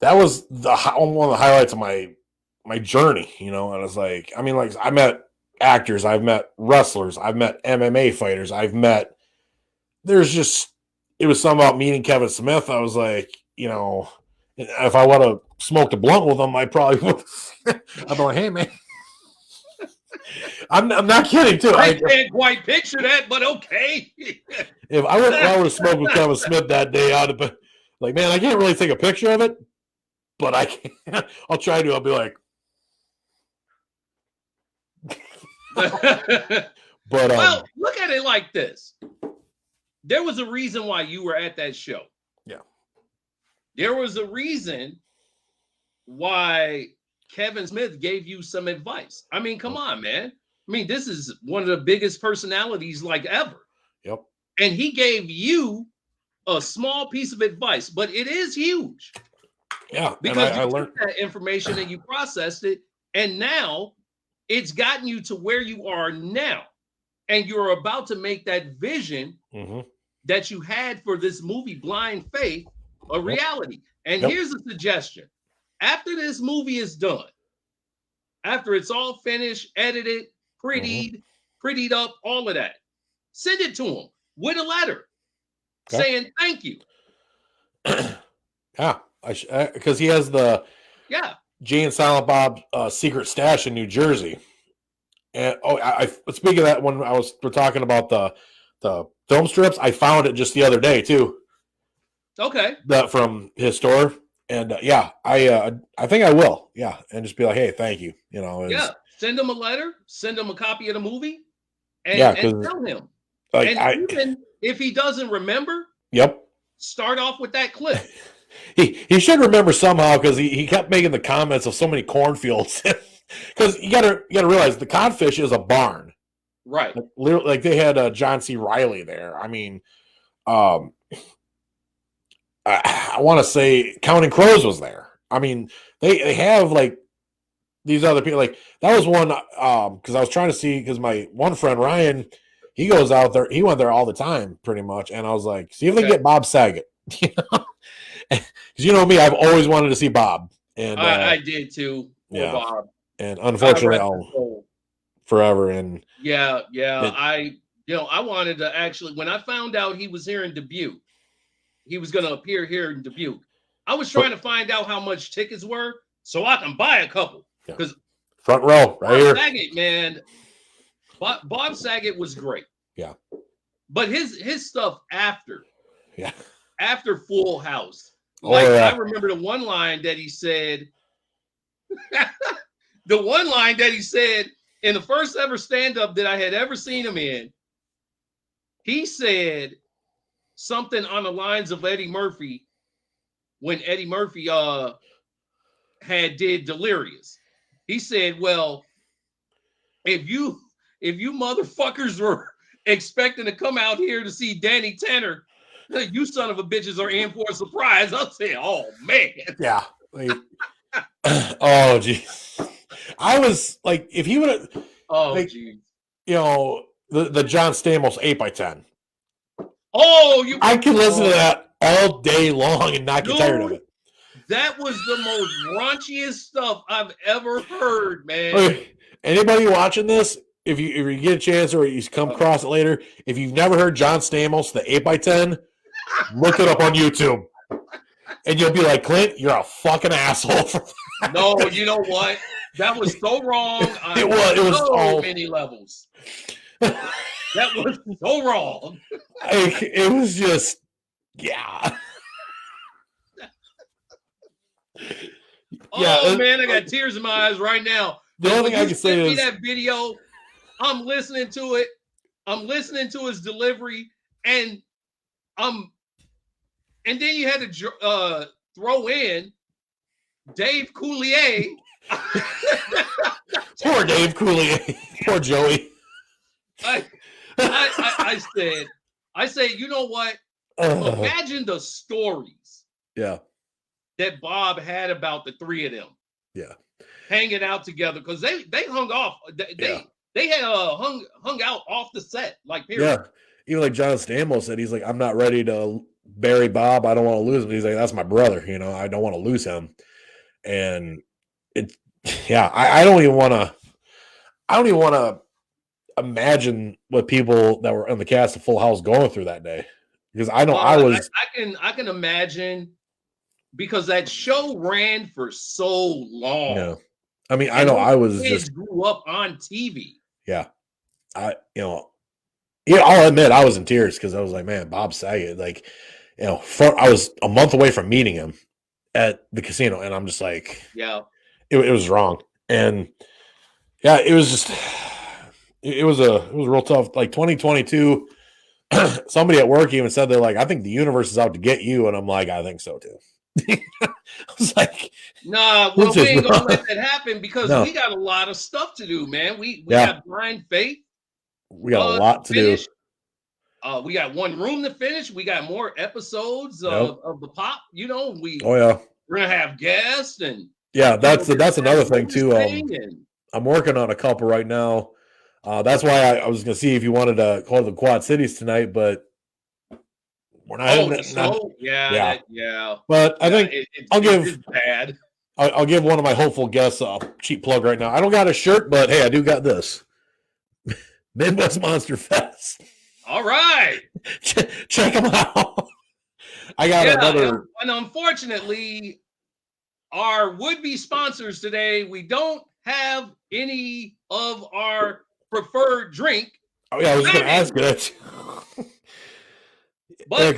of the highlights of my journey. And I was like, I met actors, I've met wrestlers, I've met MMA fighters, it was something about meeting Kevin Smith. I was like, if I would have smoked a blunt with him, I probably would. I'd be like, hey man, I'm not kidding too. I can't quite picture that, but okay. If I would have smoked with Kevin Smith that day, I'd have been like, man, I can't really take a picture of it, but I can. I'll try to. I'll be like, but well, look at it like this. There was a reason why you were at that show. Yeah. There was a reason why Kevin Smith gave you some advice. I mean, come on, man. I mean, this is one of the biggest personalities like ever. Yep. And he gave you a small piece of advice, but it is huge. Yeah. Because and I you learned took that information and you processed it, and now it's gotten you to where you are now. And you're about to make that vision that you had for this movie, Blind Faith, a reality. And here's a suggestion. After this movie is done, after it's all finished, edited, prettied up, all of that, send it to him with a letter saying thank you. Yeah, because he has the Jay and Silent Bob secret stash in New Jersey. And I speaking of that, when we're talking about the film strips, I found it just the other day too. Okay. From his store, and I think I will. Yeah, and just be like, hey, thank you. You know. Send him a letter. Send him a copy of the movie. And tell him. Like, even if he doesn't remember, start off with that clip. He should remember somehow, because he kept making the comments of so many cornfields. Because you gotta realize the Codfish is a barn, right? Like they had John C. Reilly there. I mean, I want to say Counting Crows was there. I mean, they have like these other people. Like that was one because I was trying to see, because my one friend Ryan, he goes out there. He went there all the time, pretty much. And I was like, see if they get Bob Saget. Because you know me, I've always wanted to see Bob, and I did too. Bob. And unfortunately, I'll forever. And I wanted to actually, when I found out he was here in Dubuque, he was going to appear here in Dubuque, I was trying to find out how much tickets were so I can buy a couple. Because front row, right here. Saget, man, Bob Saget was great. Yeah, but his stuff after Full House, I remember the one line that he said. The one line that he said in the first ever stand-up that I had ever seen him in, he said something on the lines of Eddie Murphy when Eddie Murphy did Delirious. He said, well, if you motherfuckers were expecting to come out here to see Danny Tanner, you son of a bitches are in for a surprise. I'll say, oh man. Yeah. Oh geez. I was like, if he would have, geez. You know, the John Stamos 8x10. Oh, I can listen to that all day long and not get tired of it. That was the most raunchiest stuff I've ever heard, man. Okay. Anybody watching this, if you get a chance or you come across it later, if you've never heard John Stamos, the 8x10, look it up on YouTube. And you'll be like, Clint, you're a fucking asshole. No, you know what? That was so wrong on it was so many levels. That was so wrong. It was just, yeah. Oh man, I got tears in my eyes right now. The only thing I can say is that video. I'm listening to it. I'm listening to his delivery, and then you had to throw in Dave Coulier. Poor Dave Coulier. Poor Joey. I said, you know what? Imagine the stories. Yeah. That Bob had about the three of them. Yeah. Hanging out together, because they hung off. They had hung out off the set, like period. Yeah. Even like John Stamos said, he's like, I'm not ready to bury Bob. I don't want to lose him. He's like, that's my brother. You know, I don't want to lose him. And I don't even want to imagine what people that were on the cast of Full House going through that day, because I know I can imagine, because that show ran for so long. Yeah, I mean, I know I was just grew up on TV. Yeah, I'll admit I was in tears, because I was like, man, Bob Saget, like, I was a month away from meeting him at the casino, and I'm just like, it was wrong. And it was just, it was real tough. Like 2022, somebody at work even said, they're like, I think the universe is out to get you. And I'm like, I think so too. I was like, nah, well, we ain't gonna let that happen because we got a lot of stuff to do, man. We got Blind Faith. We got a lot to do. We got one room to finish. We got more episodes of the pop. You know, we're gonna have guests and that's another thing too. I'm working on a couple right now. That's why I was gonna see if you wanted to call the Quad Cities tonight, but we're not. Yeah. But I think it's bad. I'll give one of my hopeful guests a cheap plug right now. I don't got a shirt, but hey, I do got this. Midwest Monster Fest. All right. Check them out. I got another. And unfortunately, our would-be sponsors today, we don't have any of our preferred drink. Oh, yeah, I was going to ask that. But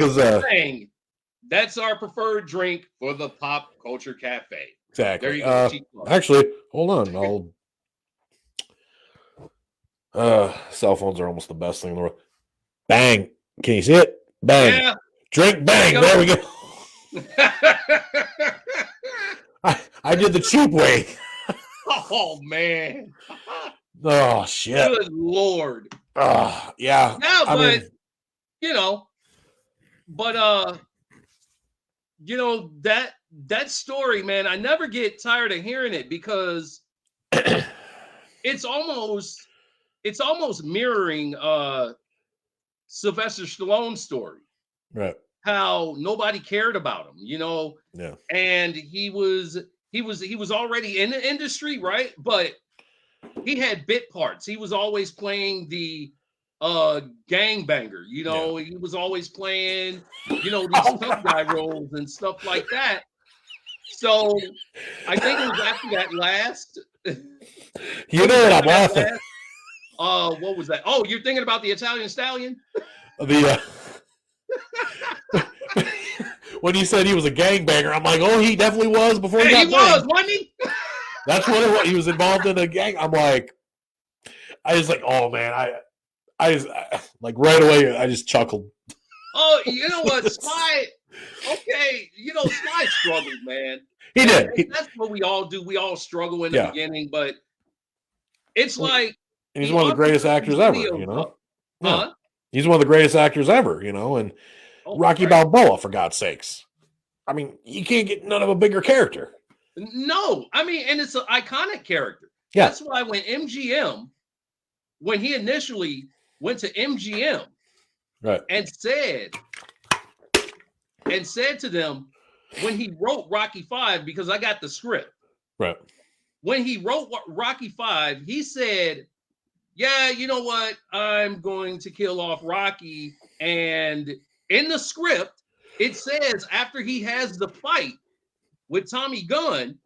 that's our preferred drink for the Pop Culture Cafe. Exactly. There you go. Actually, hold on. Cell phones are almost the best thing in the world. Bang. Can you see it? Bang. Yeah. Drink bang. There we go. I did the cheap way. Oh, man. Oh, shit. Good Lord. Yeah. Yeah, but, that story, man, I never get tired of hearing it because it's almost mirroring Sylvester Stallone's story. Right. How nobody cared about him, Yeah. And he was already in the industry, right? But he had bit parts. He was always playing the gangbanger, He was always playing, these tough guy roles and stuff like that. So I think it was after that last. You know what I'm laughing. What was that? Oh, you're thinking about the Italian Stallion? When you said he was a gangbanger, I'm like, oh, he definitely was before he got banged. Wasn't he? That's what it was. He was involved in a gang. I'm like, I was like, oh man, I just like right away, I just chuckled. Oh, you know what, Sly? Okay, Sly struggled, man. He did. That's what we all do. We all struggle in the beginning, but it's like he's one of the greatest actors ever. Huh? He's one of the greatest actors ever. And Rocky Balboa, for God's sakes. I mean, you can't get none of a bigger character. No, I mean, and it's an iconic character. Yeah. That's why when he initially went to MGM, right, and said to them when he wrote Rocky V, because I got the script. Right. When he wrote Rocky V, he said, yeah, you know what? I'm going to kill off Rocky. And in the script, it says after he has the fight with Tommy Gunn,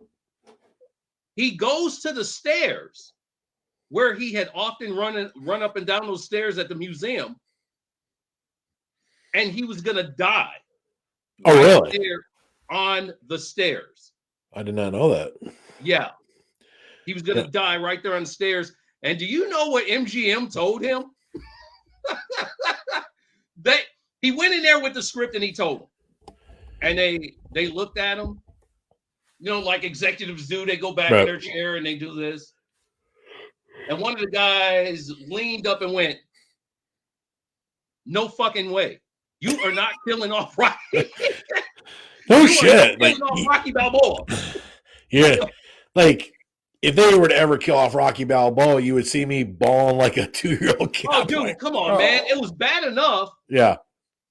he goes to the stairs where he had often run up and down those stairs at the museum, and he was going to die. Oh, really? There on the stairs. I did not know that. Yeah. He was going to die right there on the stairs. And do you know what MGM told him? He went in there with the script and he told them. And they looked at him, like executives do. They go back in their chair and they do this. And one of the guys leaned up and went, no fucking way. You are not killing off Rocky. No shit. Killing off Rocky Balboa. Yeah. Like, if they were to ever kill off Rocky Balboa, you would see me bawling like a 2-year-old kid. Oh, dude, come on, man. It was bad enough. Yeah.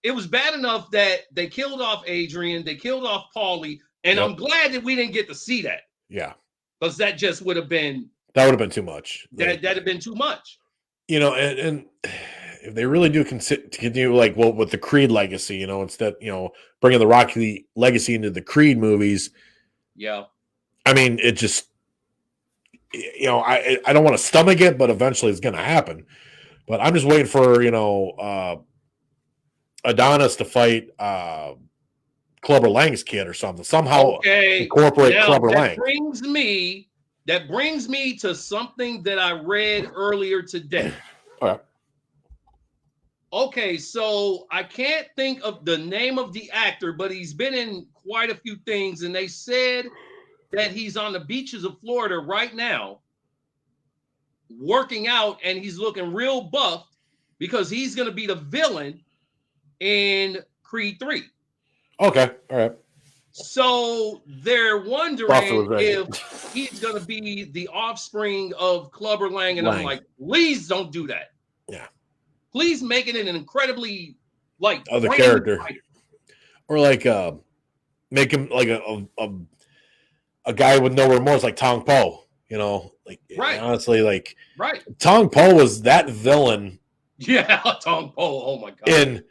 It was bad enough that they killed off Adrian. They killed off Paulie. And I'm glad that we didn't get to see that. Yeah. Because that just would have been. That would have been too much. That'd have been too much. And if they really do continue, with the Creed legacy, instead, bringing the Rocky legacy into the Creed movies. Yeah. I mean, it just, I don't want to stomach it, but eventually it's going to happen. But I'm just waiting for, Adonis to fight Clubber Lang's kid or something. Somehow incorporate Clubber Lang. That brings me to something that I read earlier today. All right. Okay, so I can't think of the name of the actor, but he's been in quite a few things, and they said that he's on the beaches of Florida right now, working out, and he's looking real buffed because he's going to be the villain in Creed 3. Okay, all right. So they're Buster wondering was right. if he's going to be the offspring of Clubber Lang, and I'm Lang. like, please don't do that. Yeah. Please make it an incredibly like Other frightened character. fighter. Or like make him like a guy with no remorse like Tong Po. You know, like Right. honestly, like Right. Tong Po was that villain Yeah, Tong Po. Oh my god. in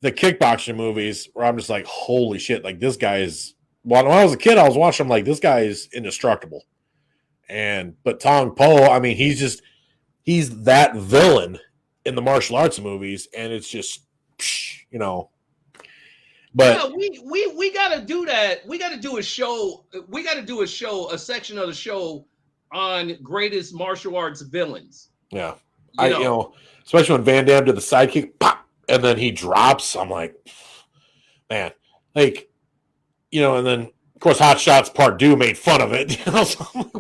the kickboxing movies where I'm just like, holy shit, like this guy is. When I was a kid, I was watching him like this guy is indestructible. But Tong Po, I mean, he's that villain in the martial arts movies, and it's just, you know. But yeah, we gotta do that. We gotta do a show. We gotta do a section of the show on greatest martial arts villains. yeah, You know, especially when Van Damme did the sidekick, pop, and then he drops. I'm like, man, like, and then of course Hot Shots Part 2 made fun of it. So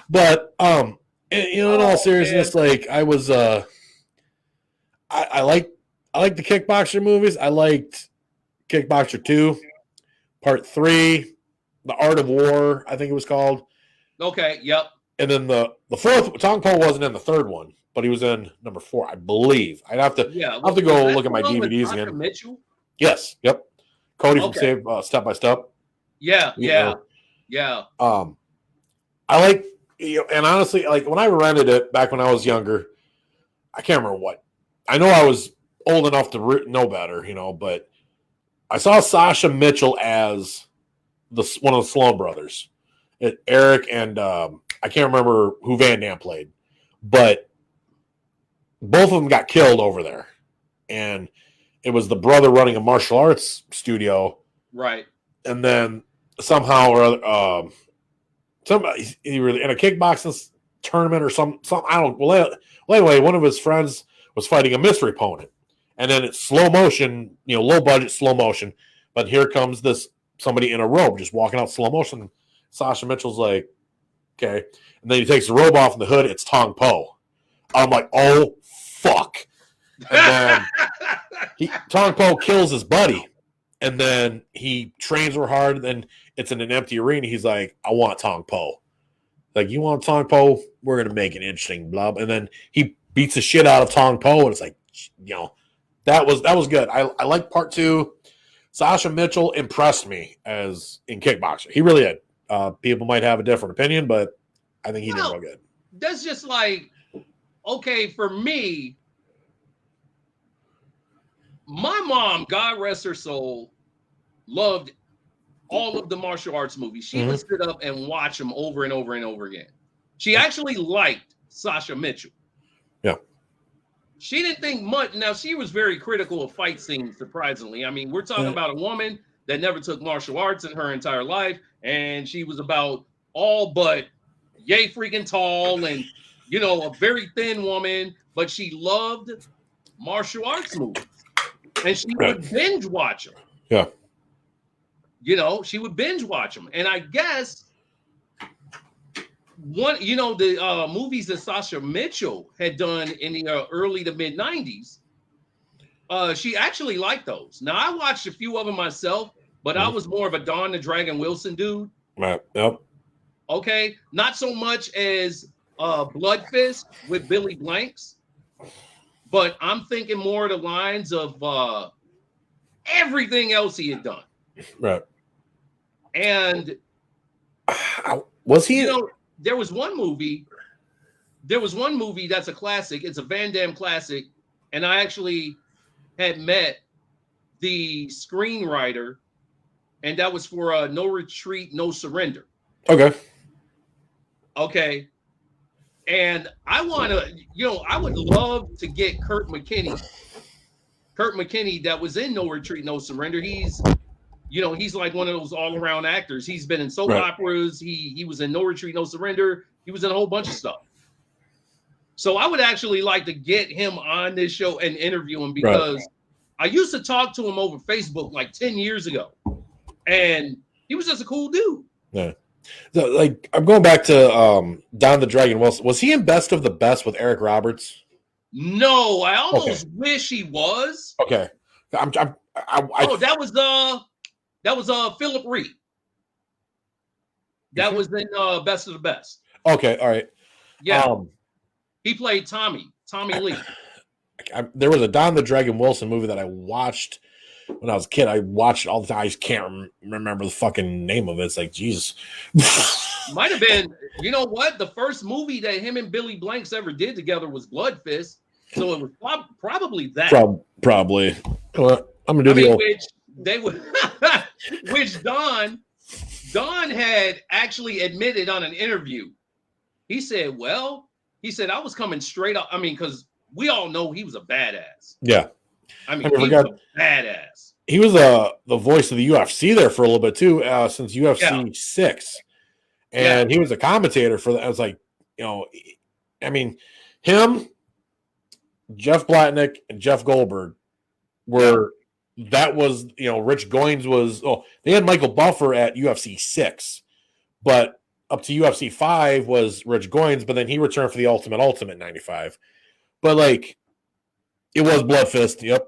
but in all seriousness, man. Like I was I like the Kickboxer movies. I liked Kickboxer 2, Part 3, The Art of War, I think it was called. Okay, yep. And then the fourth, Tong Po wasn't in the third one, but he was in number 4, I believe. I'd have to go look at my DVDs again. Mitchell? Yes, yep. Cody from Save Step by Step. Yeah. I like, and honestly, like when I rented it back when I was younger, I can't remember what. I know I was old enough to know better, but I saw Sasha Mitchell as one of the Sloan brothers. Eric and I can't remember who Van Damme played, but both of them got killed over there. And it was the brother running a martial arts studio. Right. And then somehow or other, somebody either in a kickboxing tournament or some I don't. Well, anyway, one of his friends was fighting a mystery opponent, and then it's slow motion, low budget slow motion. But here comes somebody in a robe just walking out slow motion. Sasha Mitchell's like, okay, and then he takes the robe off and the hood. It's Tong Po. I'm like, oh fuck. And then Tong Po kills his buddy, and then he trains real hard. And then it's in an empty arena. He's like, I want Tong Po. Like, you want Tong Po? We're gonna make it interesting, blah. And then he beats the shit out of Tong Po, and it's like, that was good. I like part 2. Sasha Mitchell impressed me as in kickboxer. He really did. People might have a different opinion, but I think he did real good. That's just like, okay, for me, my mom, God rest her soul, loved all of the martial arts movies. She would sit up and watch them over and over and over again. She actually liked Sasha Mitchell. Yeah. She didn't think much. Now, she was very critical of fight scenes, surprisingly. I mean, we're talking about a woman that never took martial arts in her entire life, and she was about all but yay freaking tall and, a very thin woman, but she loved martial arts movies. And she would binge watch them. Yeah. She would binge watch them. And I guess the movies that Sasha Mitchell had done in the early to mid 90s, she actually liked those. Now, I watched a few of them myself, but I was more of a Don the Dragon Wilson dude. Right. Yep. Okay. Not so much as Blood Fist with Billy Blanks, but I'm thinking more of the lines of everything else he had done. Right. And was he? There was one movie that's a classic. It's a Van Damme classic. And I actually had met the screenwriter, and that was for No Retreat, No Surrender. Okay. And I want to, I would love to get Kurt McKinney, that was in No Retreat, No Surrender. He's like one of those all-around actors. He's been in soap operas. He was in No Retreat, No Surrender. He was in a whole bunch of stuff. So I would actually like to get him on this show and interview him Right. because I used to talk to him over Facebook like 10 years ago. And he was just a cool dude. Yeah. So, like, I'm going back to Don the Dragon Wilson. Was he in Best of the Best with Eric Roberts? No, I almost wish he was. Okay. That was Philip Reed. That was in Best of the Best. Okay, all right. Yeah. He played Tommy Lee. There was a Don the Dragon Wilson movie that I watched when I was a kid. I watched it all the time. I just can't remember the fucking name of it. It's like, Jesus. Might have been, you know what? The first movie that him and Billy Blanks ever did together was Blood Fist. So it was probably that. Probably. I'm gonna do the old. Which Don had actually admitted on an interview. He said, I was coming straight up. I mean, because we all know he was a badass. Yeah. I mean, he was a badass. He was the voice of the UFC there for a little bit too, since UFC 6. And he was a commentator for that. I was like, I mean, him, Jeff Blatnick, and Jeff Goldberg were that was, Rich Goins was, they had Michael Buffer at UFC 6, but up to UFC 5 was Rich Goins, but then he returned for the Ultimate 95. But like, it was Blood Fist. Yep.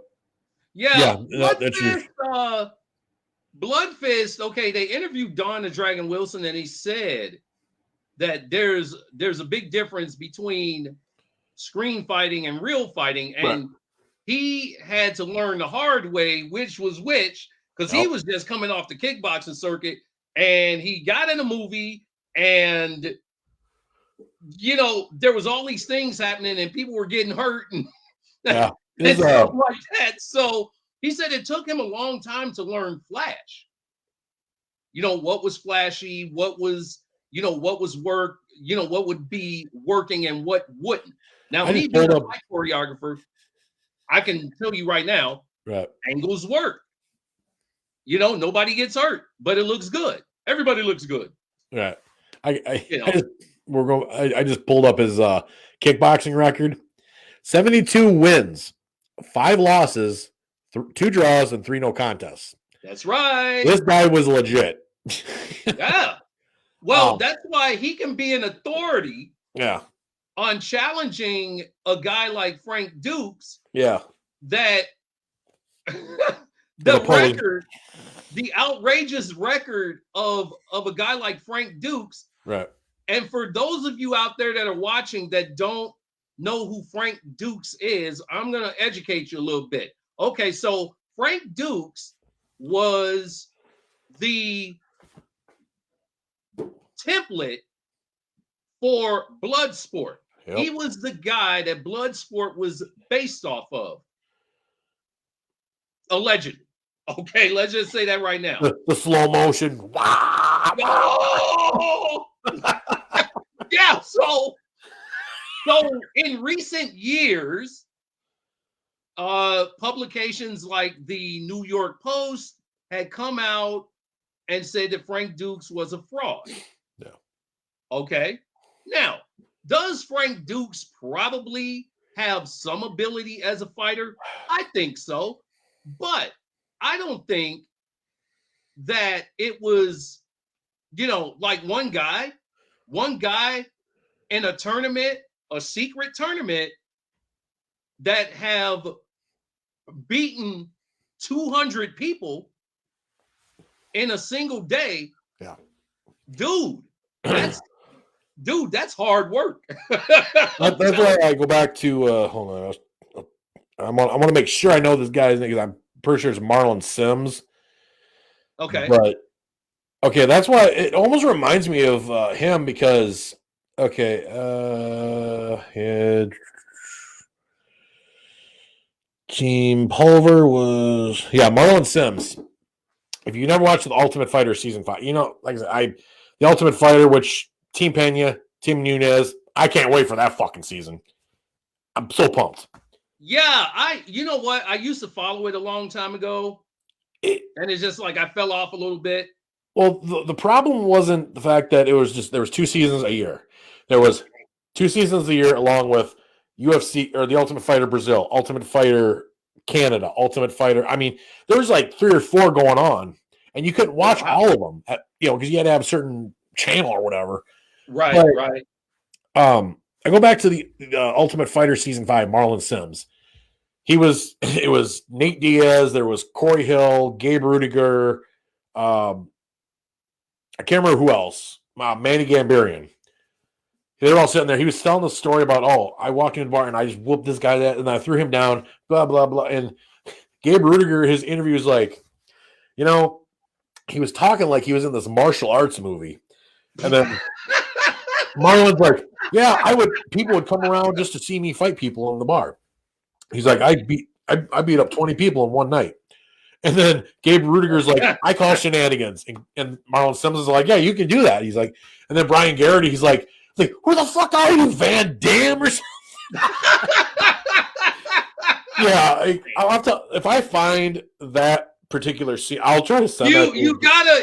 Yeah. Blood Fist. Okay, they interviewed Don the Dragon Wilson, and he said that there's a big difference between screen fighting and real fighting, and he had to learn the hard way which was which, because he was just coming off the kickboxing circuit, and he got in a movie, and there was all these things happening, and people were getting hurt, and stuff like that. So he said it took him a long time to learn Flash. What was flashy, what was work, what would be working and what wouldn't. Now, me being a fight choreographer, I can tell you right now, angles work. Nobody gets hurt, but it looks good. Everybody looks good. Right. I just pulled up his kickboxing record. 72 wins, 5 losses, 2 draws, and 3 no contests. That's right. This guy was legit. Yeah. Well, that's why he can be an authority. Yeah. On challenging a guy like Frank Dukes. Yeah. That the outrageous record of a guy like Frank Dukes. Right. And for those of you out there that are watching that don't know who Frank Dukes is, I'm going to educate you a little bit. Okay, so Frank Dukes was the template for Bloodsport. Yep. He was the guy that Bloodsport was based off of. Allegedly. Okay, let's just say that right now. The slow motion. Wow. Oh! Yeah, so in recent years, publications like the New York Post had come out and said that Frank Dukes was a fraud. Yeah. Okay. Now, does Frank Dukes probably have some ability as a fighter? I think so. But I don't think that it was, like one guy in a tournament, a secret tournament, that have beaten 200 people in a single day. Yeah. Dude, that's hard work. That's why I go back to hold on. I want to make sure I know this guy's name because I'm pretty sure it's Marlon Sims. Okay. But okay, that's why it almost reminds me of him because Team Pulver was Marlon Sims. If you never watched the Ultimate Fighter season 5, like I said, the Ultimate Fighter, which Team Pena, Team Nunez, I can't wait for that fucking season. I'm so pumped. Yeah, you know what? I used to follow it a long time ago, and it's just like I fell off a little bit. Well, the problem wasn't the fact that there was 2 seasons a year. There was 2 seasons a year along with UFC or the Ultimate Fighter Brazil, Ultimate Fighter Canada, Ultimate Fighter. I mean, there was like 3 or 4 going on, and you couldn't watch all of them, because you had to have a certain channel or whatever. Right, But, right. I go back to the Ultimate Fighter Season 5, Marlon Sims. It was Nate Diaz, there was Corey Hill, Gabe Rudiger, I can't remember who else, Manny Gambarian. They were all sitting there. He was telling the story about, I walked into the bar and I just whooped this guy and I threw him down, blah, blah, blah. And Gabe Rudiger, his interview was like, he was talking like he was in this martial arts movie. And then Marlon's like, people would come around just to see me fight people in the bar. He's like, I beat up 20 people in one night. And then Gabe Rudiger's like, I call shenanigans. And Marlon Sims is like, yeah, you can do that. He's like, and then Brian Garrity, he's like, who the fuck are you, Van Damme or something? Yeah, I'll have to, if I find that particular scene, I'll try to send that.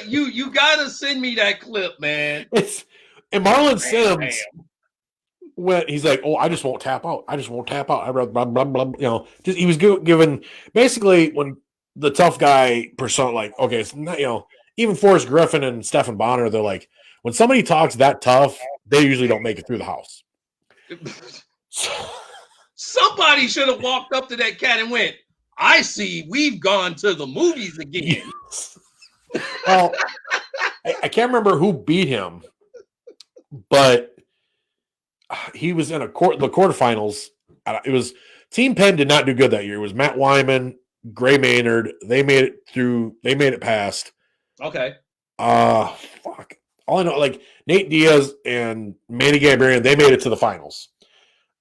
You gotta send me that clip, man. And Marlon Sims when he's like, I just won't tap out. I just won't tap out. Blah, blah, blah, he was given basically when the tough guy persona, like, okay, it's not, even Forrest Griffin and Stephen Bonner, they're like, when somebody talks that tough, they usually don't make it through the house. Somebody should have walked up to that cat and went, I see we've gone to the movies again. Yes. Well, I can't remember who beat him, but he was in the quarterfinals. It was Team Penn did not do good that year. It was Matt Wyman, Gray Maynard. They made it through. They made it past. Okay. Fuck. All I know, like Nate Diaz and Manny Gambarian, they made it to the finals,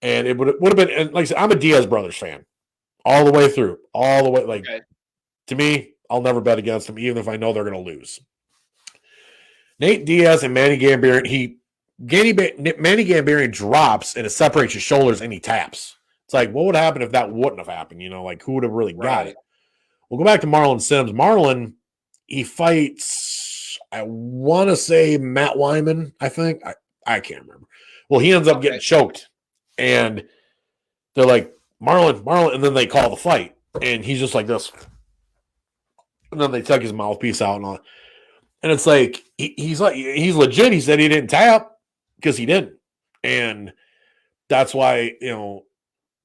and it would have been. And like I said, I'm a Diaz brothers fan, all the way through, all the way. Like to me, I'll never bet against them, even if I know they're going to lose. Nate Diaz and Manny Gambarian, Manny Gambarian drops and it separates his shoulders and he taps. It's like, what would happen if that wouldn't have happened? Like who would have really got it? We'll go back to Marlon Sims. Marlon, he fights, I want to say Matt Wyman, I think. I can't remember. Well, he ends up getting choked. And they're like, Marlon, and then they call the fight. And he's just like this. And then they took his mouthpiece out and all. And it's like, he's legit. He said he didn't tap because he didn't. And that's why,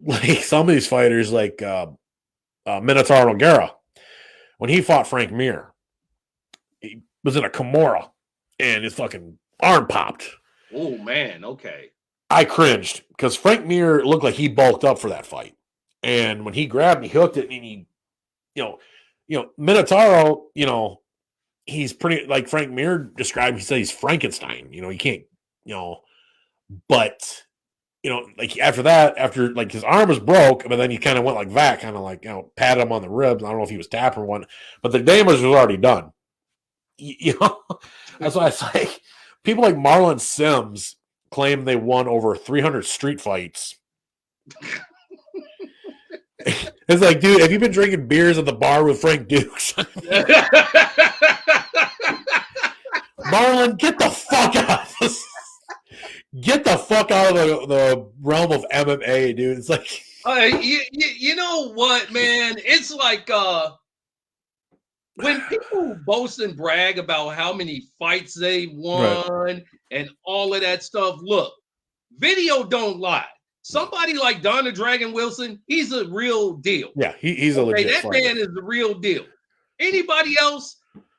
like some of these fighters, like Minotauro Nogueira, when he fought Frank Mir, he was in a Kimura and his fucking arm popped. Oh, man. Okay. I cringed because Frank Mir looked like he bulked up for that fight. And when he grabbed, he hooked it and he, Minotauro, he's pretty, like Frank Mir described, he said he's Frankenstein. He can't, but, like after that, after like his arm was broke, but then he kind of went like that, kind of like, patted him on the ribs. I don't know if he was tapping or one, but the damage was already done. That's why it's like people like Marlon Sims claim they won over 300 street fights. It's like, dude, have you been drinking beers at the bar with Frank Dukes? Marlon, get the fuck out of this. Get the fuck out of the realm of MMA, dude. It's like, you know what, man? It's like when people boast and brag about how many fights they won and all of that stuff. Look, video don't lie. Somebody like Donna Dragon Wilson, he's a real deal. Yeah, he's a legit that fighter. man is the real deal. Anybody else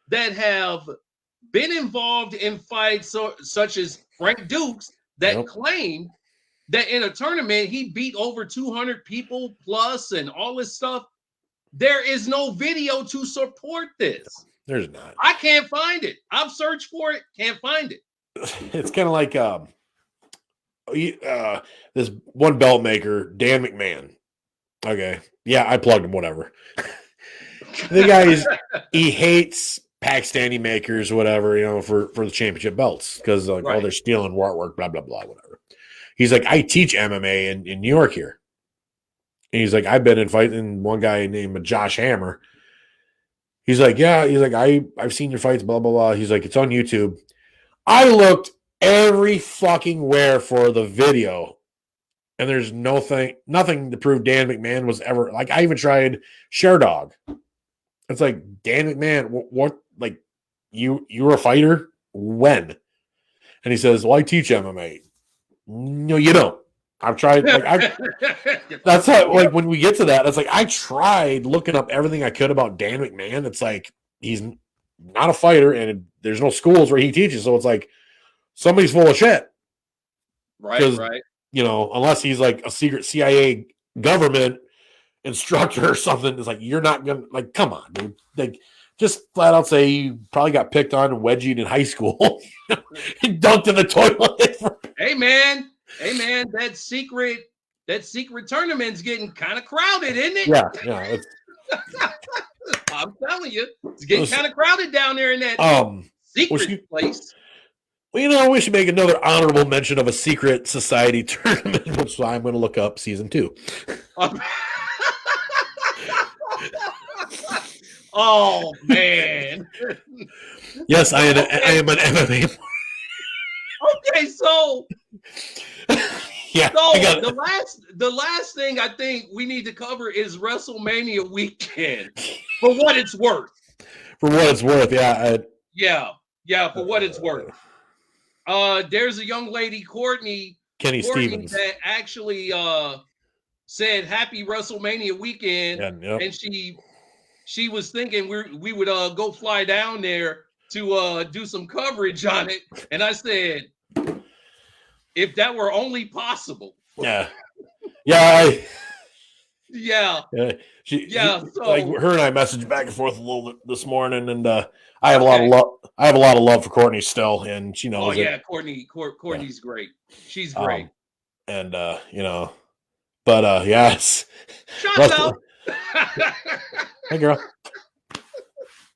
that have been involved in fights such as Frank Dukes that claimed that in a tournament he beat over 200 people plus and all this stuff, there is no video to support this. There's not. I can't find it. I've searched for it, can't find it. It's kind of like this one belt maker, Dan McMahon. Okay. Yeah, I plugged him, whatever. The guy he hates Pakistani makers, whatever, for the championship belts because like, they're stealing artwork, blah, blah, blah, whatever. He's like, I teach MMA in New York here. And he's like, I've been in fighting one guy named Josh Hammer. He's like, yeah, he's like, I've seen your fights, blah, blah, blah. He's like, it's on YouTube. I looked every fucking where for the video. and there's nothing to prove Dan McMahon was ever like. I even tried Share Dog. It's like Dan McMahon. What like you were a fighter when? And he says, "Well, I teach MMA." No, you don't. I've tried. That's how. Like when we get to that, it's like I tried looking up everything I could about Dan McMahon. It's like he's not a fighter, and there's no schools where he teaches. So it's like somebody's full of shit. Right. You know, unless he's like a secret CIA government instructor or something, it's like you're not gonna like. Come on, dude. Like, just flat out say you probably got picked on and wedgied in high school and dunked in the toilet. Hey man, that secret tournament's getting kind of crowded, isn't it? Yeah. I'm telling you, it's getting kind of crowded down there in that secret place. Well, you know, we should make another honorable mention of a secret society tournament, which I'm going to look up season 2. Oh man! Yes, I am an MMA. Okay, so yeah. So the last thing I think we need to cover is Wrestlemania Weekend. For what it's worth. For what it's worth, yeah. For what it's worth. There's a young lady, Courtney Stevens, that actually said Happy Wrestlemania Weekend, and she was thinking we would go fly down there to do some coverage on it, and I said, if that were only possible. So like her and I messaged back and forth a little bit this morning, and I have a lot of love. I have a lot of love for Courtney still, and she knows. Oh yeah, Courtney's great. She's great. And you know, but yes. Shout out. Hey girl.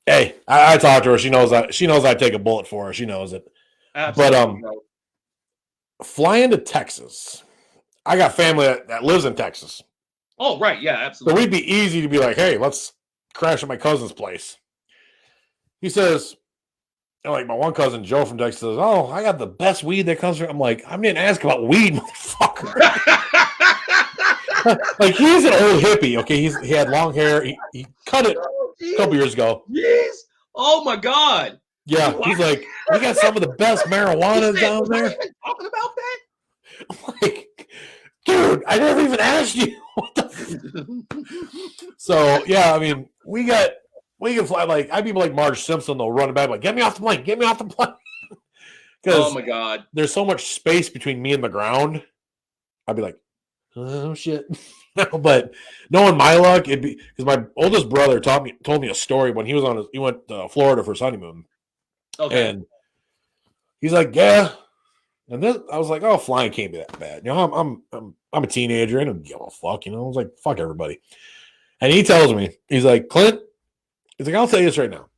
Hey, I talked to her. She knows I'd take a bullet for her. She knows it. Absolutely. But flying to Texas. I got family that lives in Texas. Oh, right. Yeah, absolutely. So we'd be easy to be like, hey, let's crash at my cousin's place. He says, like my one cousin, Joe from Texas, says, oh, I got the best weed that comes from. I'm like, I didn't ask about weed, motherfucker. Like, he's an old hippie, okay? He had long hair. He cut it a couple years ago. Yes. Oh, my God. Yeah, he's like, we got some of the best marijuana down there. Talking about that? I'm like, dude, I never even asked you. So yeah, I mean, we can fly like I'd be like Marge Simpson though, running back like, get me off the plane. Oh my God, there's so much space between me and the ground. I'd be like, oh shit. But knowing my luck, it'd be because my oldest brother told me a story when he went to Florida for his honeymoon. Okay. And he's like, yeah. And then I was like, oh, flying can't be that bad. You know, I'm a teenager. I don't give a fuck. You know, I was like, fuck everybody. And he tells me, he's like, Clint, he's like, I'll tell you this right now.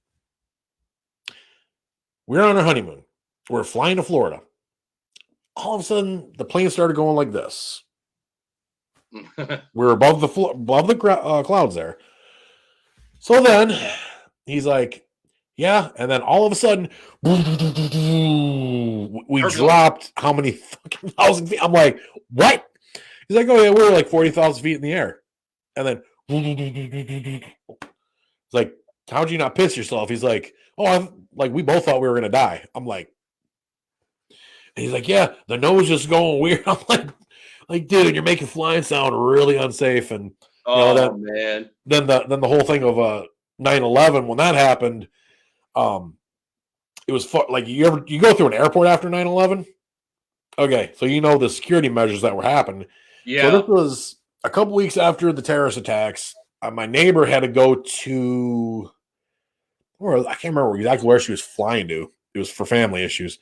We're on our honeymoon. We're flying to Florida. All of a sudden, the plane started going like this. We're above the clouds there. So then he's like, yeah, and then all of a sudden, we dropped how many fucking thousand feet? I'm like, what? He's like, oh yeah, we were like 40,000 feet in the air. And then it's like, how'd you not piss yourself? He's like, oh, we both thought we were gonna die. I'm like, and he's like, yeah, the nose just going weird. I'm like, dude, you're making flying sound really unsafe. And man, then the whole thing of 9/11 when that happened. It was like you go through an airport after 9/11. Okay, so you know the security measures that were happening. Yeah. So this was a couple weeks after the terrorist attacks. My neighbor had to go to, or I can't remember exactly where she was flying to. It was for family issues.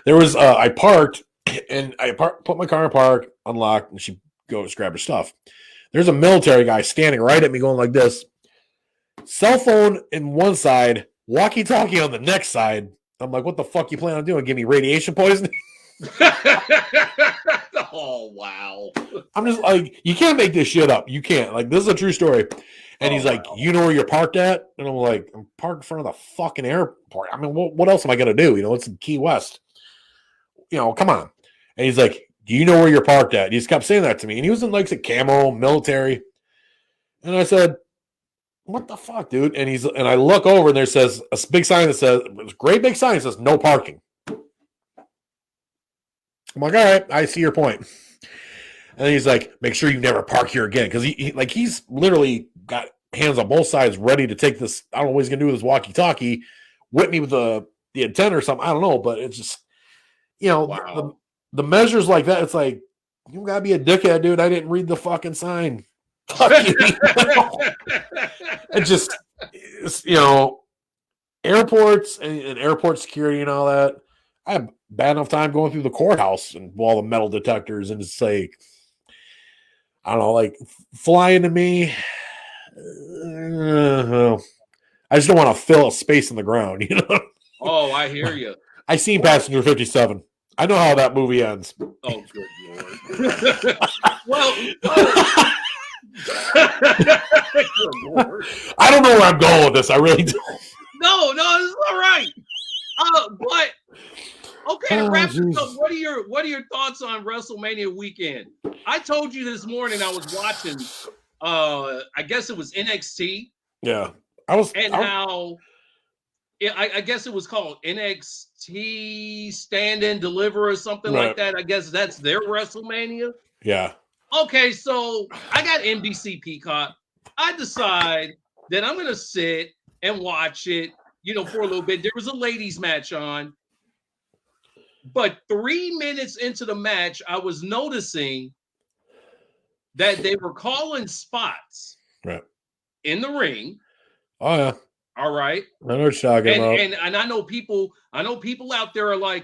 There was I parked and put my car in park, unlocked, and she goes grab her stuff. There's a military guy standing right at me, going like this. Cell phone in one side, walkie-talkie on the next side. I'm like, what the fuck you plan on doing? Give me radiation poisoning? Oh, wow. I'm just like, you can't make this shit up. You can't. Like, this is a true story. And he's like, you know where you're parked at? And I'm like, I'm parked in front of the fucking airport. I mean, what else am I going to do? You know, it's in Key West. You know, come on. And he's like, do you know where you're parked at? He just kept saying that to me. And he was in like the camo, military. And I said, what the fuck, dude? And I look over and there says a big sign that says, a great big sign that says no parking. I'm like, all right, I see your point. And then he's like, make sure you never park here again. Because he's literally got hands on both sides ready to take this. I don't know what he's going to do with his walkie-talkie, whip me with the antenna or something. I don't know. But it's just, Wow. the measures like that, it's like, you got to be a dickhead, dude. I didn't read the fucking sign. Fuck you. It just, airports and airport security and all that. I have bad enough time going through the courthouse and all the metal detectors, and it's like, I don't know, like flying to me. I just don't want to fill a space in the ground, Oh, I hear you. I seen Passenger 57. I know how that movie ends. Oh, good Lord. Well, good Lord. I don't know where I'm going with this. I really don't. No, it's all right. But okay, to wrap this up, what are your thoughts on WrestleMania weekend? I told you this morning I was watching. I guess it was NXT. Yeah, I guess it was called NXT Stand and Deliver or something like that. I guess that's their WrestleMania. Yeah. Okay, so I got NBC Peacock. I decide that I'm gonna sit and watch it, for a little bit. There was a ladies' match on, but 3 minutes into the match, I was noticing that they were calling spots in the ring. Oh yeah. All right. I know what you're talking about. And I know people out there are like,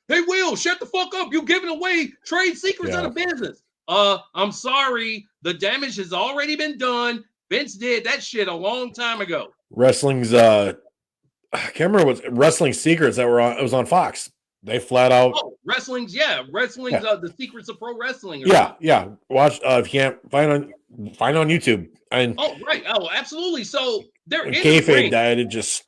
hey, Will, shut the fuck up. You're giving away trade secrets of the business. I'm sorry. The damage has already been done. Vince did that shit a long time ago. Wrestling's I can't remember what Wrestling Secrets that were on. It was on Fox. They flat out. Oh, Wrestling's The Secrets of Pro Wrestling. Yeah. Watch if you can't find on YouTube. And right. Oh, absolutely. So they're in kayfabe the ring. Died, it just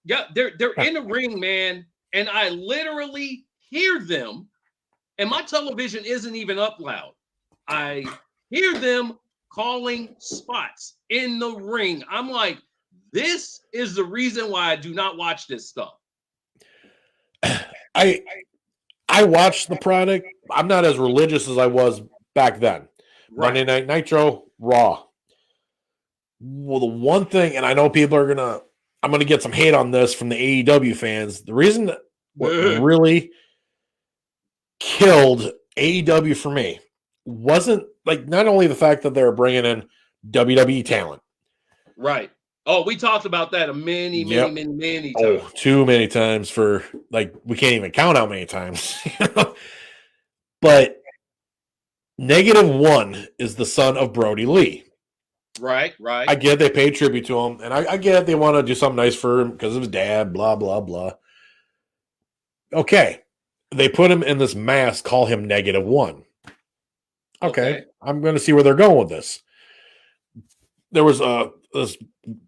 they're in the ring, man, and I literally hear them, and my television isn't even up loud. I hear them calling spots in the ring. I'm like, this is the reason why I do not watch this stuff. I watch the product. I'm not as religious as I was back then. Right. Monday Night Nitro, Raw. Well, the one thing, and I know people I'm gonna get some hate on this from the AEW fans. The reason that what really killed AEW for me wasn't like not only the fact that they were bringing in WWE talent. Right. Oh, we talked about that many times. Oh, too many times for like we can't even count how many times. But -1 is the son of Brody Lee. Right. I get they paid tribute to him, and I get they want to do something nice for him because of his dad, blah, blah, blah. Okay. They put him in this mask, call him -1. Okay. I'm going to see where they're going with this. There was this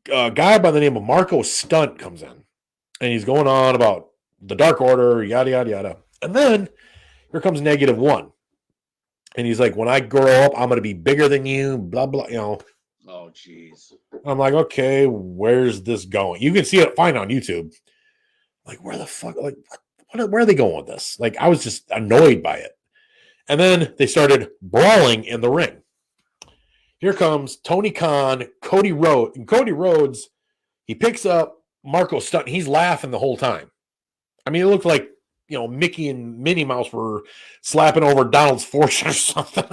guy by the name of Marco Stunt comes in, and he's going on about the Dark Order, yada, yada, yada. And then here comes -1. And he's like, when I grow up, I'm going to be bigger than you, blah, blah, Oh, jeez. I'm like, okay, where's this going? You can see it fine on YouTube. Like, where the fuck? Like, where are they going with this? Like, I was just annoyed by it. And then they started brawling in the ring. Here comes Tony Khan, Cody Rhodes. And Cody Rhodes, he picks up Marco Stunt. He's laughing the whole time. I mean, it looked like, Mickey and Minnie Mouse were slapping over Donald's fortune or something.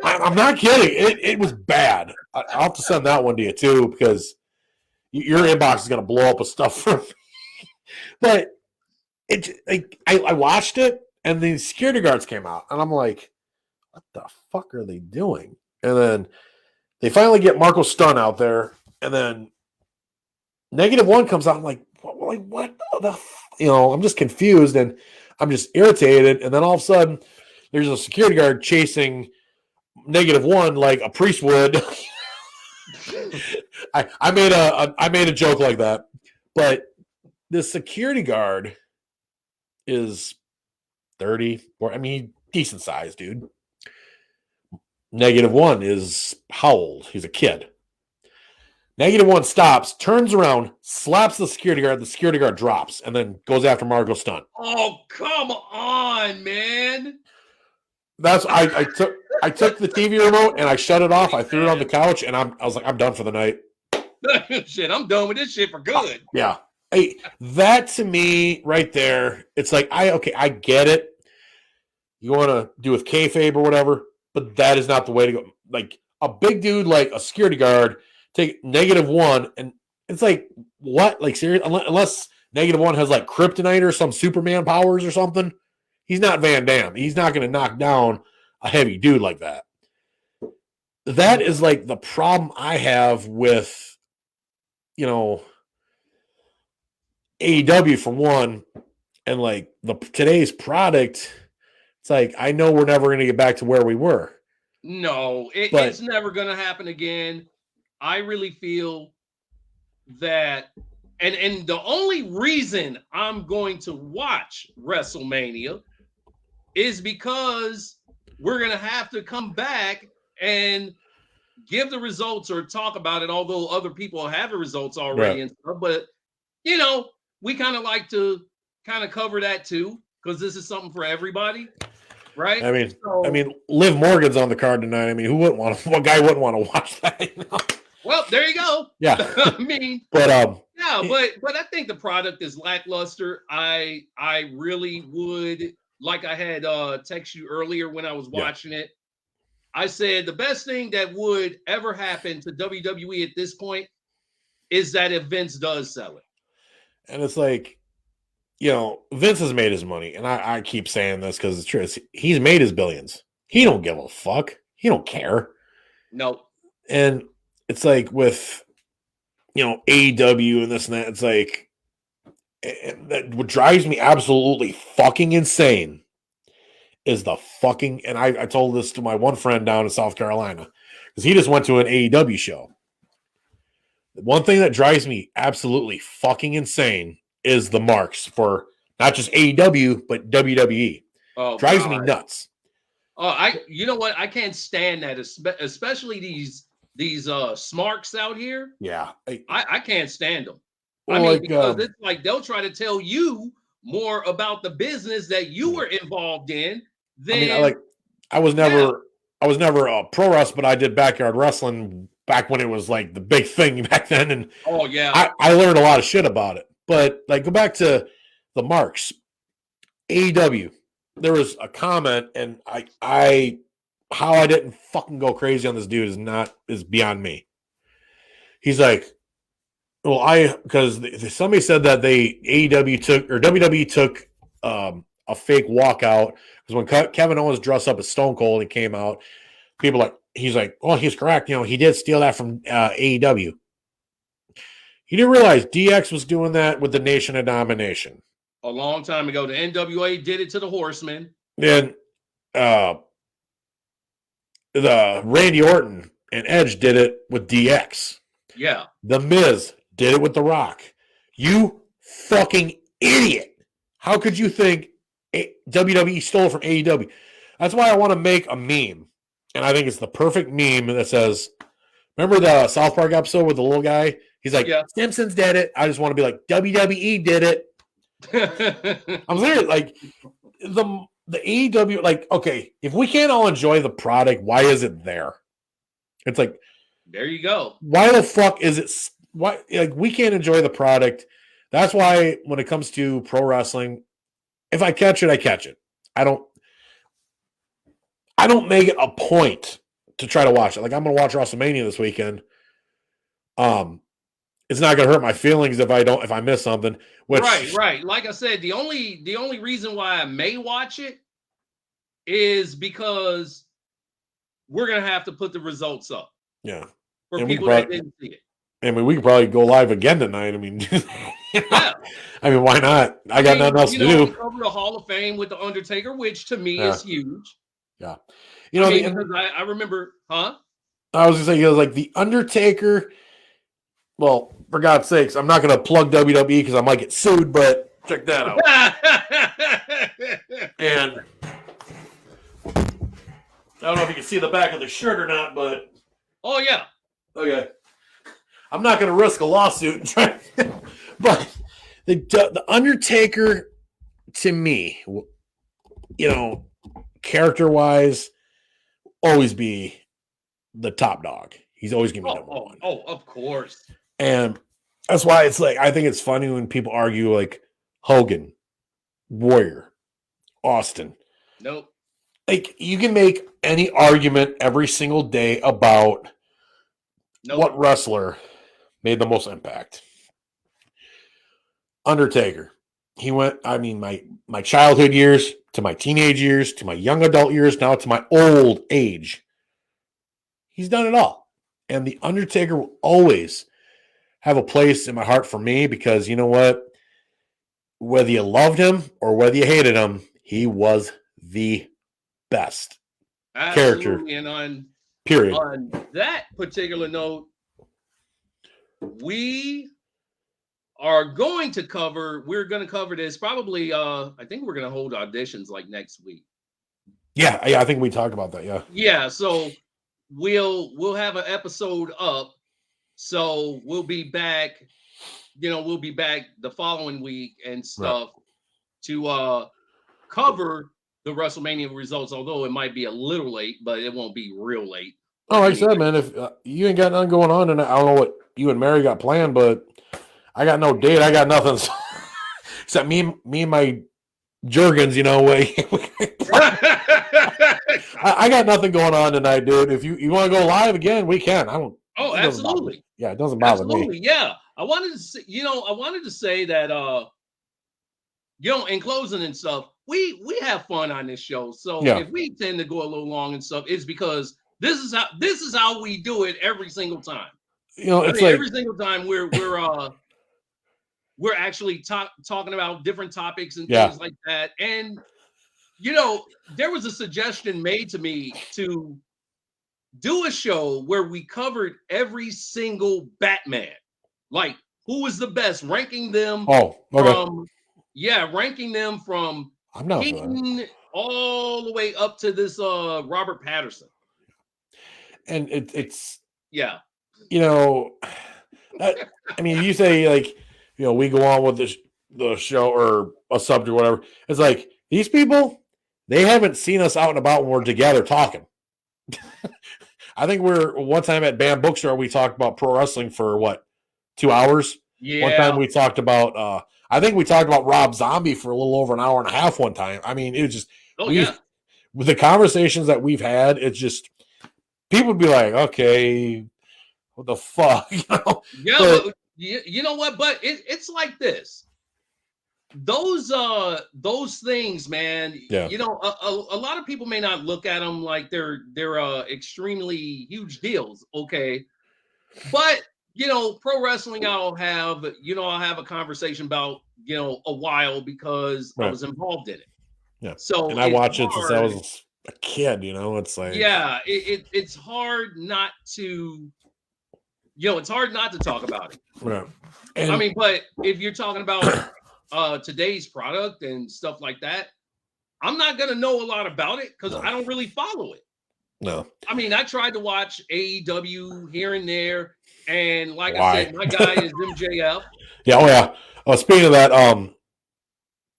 I'm not kidding. It was bad. I'll have to send that one to you, too, because your inbox is going to blow up with stuff from me. But I watched it, and the security guards came out, and I'm like, what the fuck are they doing? And then they finally get Marco Stunt out there, and then -1 comes out. I'm like what the I'm just confused, and I'm just irritated. And then all of a sudden, there's a security guard chasing -1 like a priest would. I made a joke like that, but the security guard is 30, or I mean, decent size, dude. -1 is how old? He's a kid. -1 stops, turns around, slaps the security guard. The security guard drops, and then goes after Margot Stunt. Oh, come on, man. That's I took the TV remote and I shut it off. I threw it on the couch, and I was like, I'm done for the night. Shit, I'm done with this shit for good. Yeah. Hey, that to me right there, it's like I get it. You want to do with kayfabe or whatever, but that is not the way to go. Like a big dude like a security guard take -1, and it's like what? Like serious? Unless -1 has like kryptonite or some Superman powers or something, he's not Van Damme. He's not going to knock down a heavy dude like that. That is like the problem I have with, you know, AEW for one, and like today's product. It's like, I know we're never going to get back to where we were. No, it's never going to happen again. I really feel that, and the only reason I'm going to watch WrestleMania is because we're going to have to come back and give the results or talk about it, although other people have the results already, right, and stuff. But, you know, we kind of like to kind of cover that too, because this is something for everybody. Right. I mean, Liv Morgan's on the card tonight. I mean, who wouldn't want to? What guy wouldn't want to watch that? You know? Well, there you go. Yeah. I mean, but I think the product is lackluster. I really would, like I had text you earlier when I was watching it. I said the best thing that would ever happen to WWE at this point is that if Vince does sell it. And it's like, you know, Vince has made his money, and I keep saying this because it's true. He's made his billions. He don't give a fuck. He don't care. No. And it's like with, you know, AEW and this and that, it's like, that what drives me absolutely fucking insane is the fucking, and I told this to my one friend down in South Carolina, because he just went to an AEW show. The one thing that drives me absolutely fucking insane is the marks for not just AEW, but WWE. Oh, drives me nuts. Oh, you know what? I can't stand that, especially these smarks out here. Yeah. I can't stand them. Well, I mean, like, because it's like they'll try to tell you more about the business that you were involved in than I was never a pro wrestler, but I did backyard wrestling back when it was like the big thing back then. And oh yeah, I learned a lot of shit about it. But like, go back to the marks. AEW, there was a comment, and how I didn't fucking go crazy on this dude is beyond me. He's like, well, because somebody said that WWE took a fake walkout, because when Kevin Owens dressed up as Stone Cold and came out, people like, he's like, oh, he's correct. You know, he did steal that from AEW. You didn't realize DX was doing that with the Nation of Domination a long time ago. The NWA did it to the Horsemen. Then the Randy Orton and Edge did it with DX. Yeah. The Miz did it with The Rock. You fucking idiot. How could you think WWE stole from AEW? That's why I want to make a meme. And I think it's the perfect meme that says, remember the South Park episode with the little guy? He's like, yeah. Simpsons did it. I just want to be like, WWE did it. I'm serious. Like, the AEW, like, okay, if we can't all enjoy the product, why is it there? It's like, there you go. Why the fuck is it? Why, like, we can't enjoy the product? That's why when it comes to pro wrestling, if I catch it, I catch it. I don't make it a point to try to watch it. Like, I'm going to watch WrestleMania this weekend. It's not going to hurt my feelings if I miss something. Which, right. Like I said, the only reason why I may watch it is because we're going to have to put the results up. Yeah. For people that didn't see it. I mean, we could probably go live again tonight. I mean, yeah. I mean, why not? I got nothing else to do. We cover the Hall of Fame with the Undertaker, which to me is huge. Yeah. Because I remember, huh? I was going to say, like, the Undertaker. Well, for God's sakes, I'm not going to plug WWE because I might get sued, but Check that out. And I don't know if you can see the back of the shirt or not, but oh yeah. Okay. I'm not going to risk a lawsuit, but the Undertaker, to me, you know, character-wise, always be the top dog. He's always going to be number one. Oh, of course. And that's why it's like, I think it's funny when people argue like Hogan, Warrior, Austin. Nope. Like, you can make any argument every single day about what wrestler made the most impact. Undertaker. He went, I mean, my childhood years to my teenage years to my young adult years, now to my old age. He's done it all. And the Undertaker will always have a place in my heart for me because you know what? Whether you loved him or whether you hated him, he was the best character. And period. On that particular note, we're going to cover this probably, I think we're going to hold auditions like next week. Yeah, I think we talked about that, yeah. Yeah, so we'll have an episode up. So we'll be back, the following week and stuff to cover the WrestleMania results, although it might be a little late, but it won't be real late. Oh, like I said, man, if you ain't got nothing going on, and I don't know what you and Mary got planned, but I got no date. I got nothing except me and my Jergens, I got nothing going on tonight, dude. If you want to go live again, we can. I don't. Oh, absolutely. Yeah, it doesn't bother me. Yeah, I wanted to say that in closing and stuff, we have fun on this show. So if we tend to go a little long and stuff, it's because this is how we do it every single time. It's like every single time we're actually talking about different topics and things like that. And there was a suggestion made to me to do a show where we covered every single Batman, like who was the best, ranking them. Oh, okay. Ranking them from Keaton all the way up to this Robert Patterson. And it's I mean, you say like, we go on with the show or a subject or whatever. It's like these people, they haven't seen us out and about when we're together talking. I think we're one time at Bam Bookstore, we talked about pro wrestling for 2 hours? Yeah. One time we talked about I think we talked about Rob Zombie for a little over an hour and a half one time. I mean, it was just with the conversations that we've had, it's just people would be like, okay, what the fuck? Yeah, but you know what? But it's like this. Those things, man. Yeah. A lot of people may not look at them like they're extremely huge deals. Okay, but pro wrestling, I'll have a conversation about a while because I was involved in it. Yeah. So and I watched it since I was a kid. It's like it's hard not to. It's hard not to talk about it. Right. I mean, but if you're talking about today's product and stuff like that, I'm not gonna know a lot about it because I don't really follow it. No. I mean, I tried to watch AEW here and there, and like I said, my guy is MJF. Yeah, oh yeah. Speaking of that,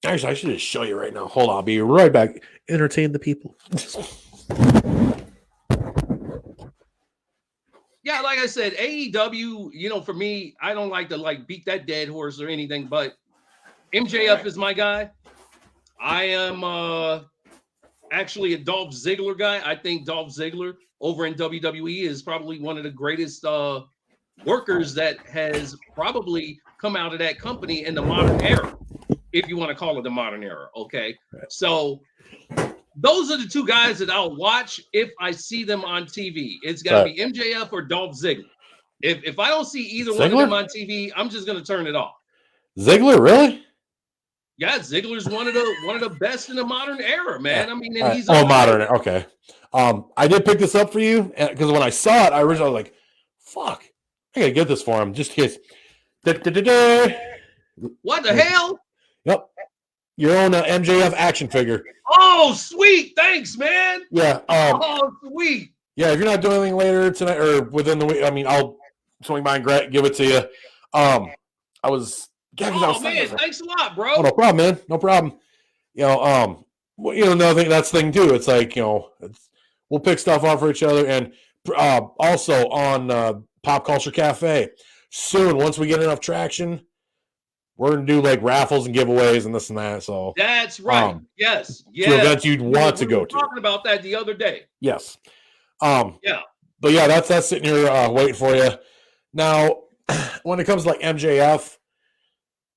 actually, I should just show you right now. Hold on, I'll be right back. Entertain the people. Yeah, like I said, AEW, for me, I don't like to beat that dead horse or anything, but MJF is my guy. I am actually a Dolph Ziggler guy. I think Dolph Ziggler over in WWE is probably one of the greatest workers that has probably come out of that company in the modern era, if you want to call it the modern era. Okay. So those are the two guys that I'll watch if I see them on TV. It's got to be MJF or Dolph Ziggler. If I don't see either one of them on TV, I'm just going to turn it off. Ziggler, really? Yeah, Ziggler's one of the best in the modern era, man. I mean, and he's modern. Okay. I did pick this up for you because when I saw it, I originally was like, "Fuck, I gotta get this for him just in case." What the hell? Yep. Your own MJF action figure. Oh, sweet. Thanks, man. Yeah. Oh, sweet. Yeah, if you're not doing anything later tonight or within the week, I mean, I'll swing by and give it to you. I was, yeah, because I was Oh, thinking, man. Thanks a lot, oh, no bro. problem, man, no problem. Well, another thing, that's the thing too. It's like, we'll pick stuff up for each other, and also on Pop Culture Cafe soon. Once we get enough traction, we're gonna do like raffles and giveaways and this and that. So That's right. Yes. to events you'd want to We go were to. talking about that the other day. Yes. Yeah. But yeah, that's sitting here waiting for you. Now, when it comes to like MJF,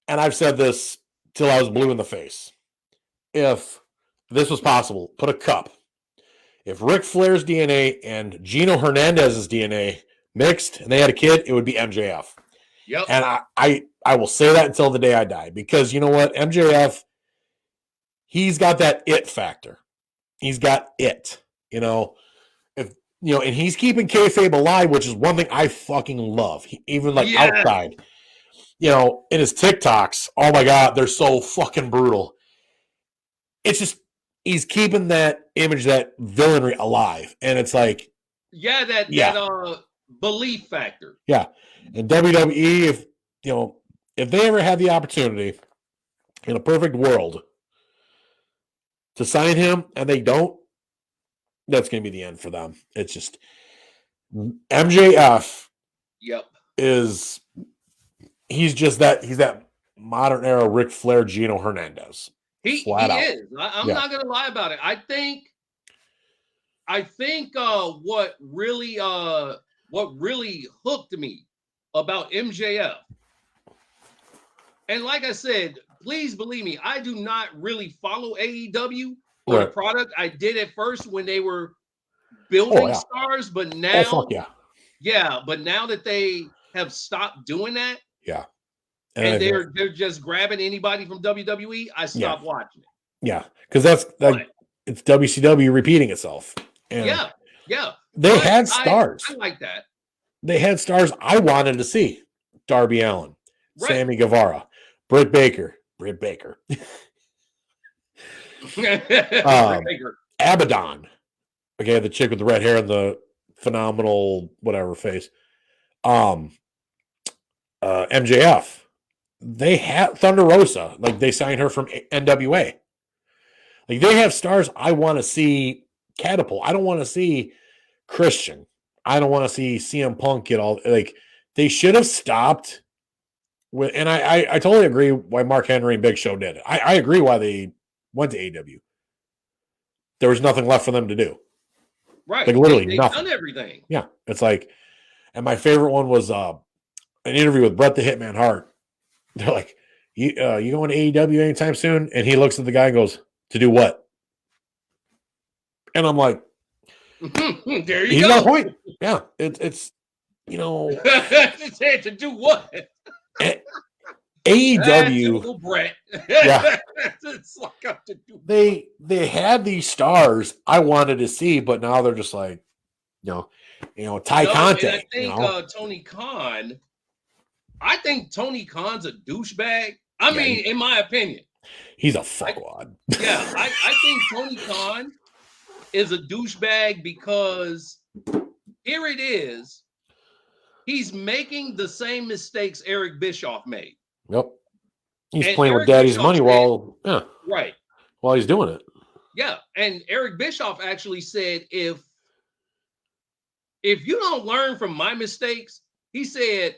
and I've said this till I was blue in the face. If this was possible, put a cup. If Ric Flair's DNA and Gino Hernandez's DNA mixed and they had a kid, it would be MJF. Yep. And I will say that until the day I die, because you know what? MJF, he's got that it factor. He's got it. And he's keeping kayfabe alive, which is one thing I fucking love. Even like outside, in his TikToks, oh my God, they're so fucking brutal. It's just, he's keeping that image, that villainry alive. And it's like, that belief factor. Yeah. And WWE, if they ever had the opportunity in a perfect world to sign him and they don't, that's going to be the end for them. It's just MJF. Yep. He's that modern era Ric Flair, Gino Hernandez. He is. I'm not going to lie about it. I think what really hooked me about MJF, and like I said, please believe me, I do not really follow AEW or the product. I did at first when they were building stars, but now, but now that they have stopped doing that, and they're just grabbing anybody from WWE, I stopped watching it. Yeah, because it's WCW repeating itself. And they had stars. I like that. They had stars I wanted to see. Darby Allin, Sammy Guevara, Britt Baker. Abaddon. Okay, the chick with the red hair and the phenomenal whatever face. MJF. They had Thunder Rosa. Like, they signed her from NWA. Like, they have stars I want to see catapult. I don't want to see Christian. I don't want to see CM Punk get all, like, they should have stopped with, and I totally agree why Mark Henry and Big Show did it. I agree why they went to AEW. There was nothing left for them to do. Right. Like, literally they've nothing. done everything. Yeah. It's like, and my favorite one was an interview with Bret the Hitman Hart. They're like, you going to AEW anytime soon? And he looks at the guy and goes, to do what? And I'm like, there you he's go. got a point. Yeah. It's to do what? AEW. Brett. Yeah. It's like to do they had these stars I wanted to see, but now they're just like, Ty Conte. I think Tony Khan. I think Tony Khan's a douchebag. I mean, in my opinion, he's a fuckwad. I think Tony Khan is a douchebag because here it is. He's making the same mistakes Eric Bischoff made. Yep. He's playing with daddy's money while he's doing it. Yeah. And Eric Bischoff actually said, if you don't learn from my mistakes, he said,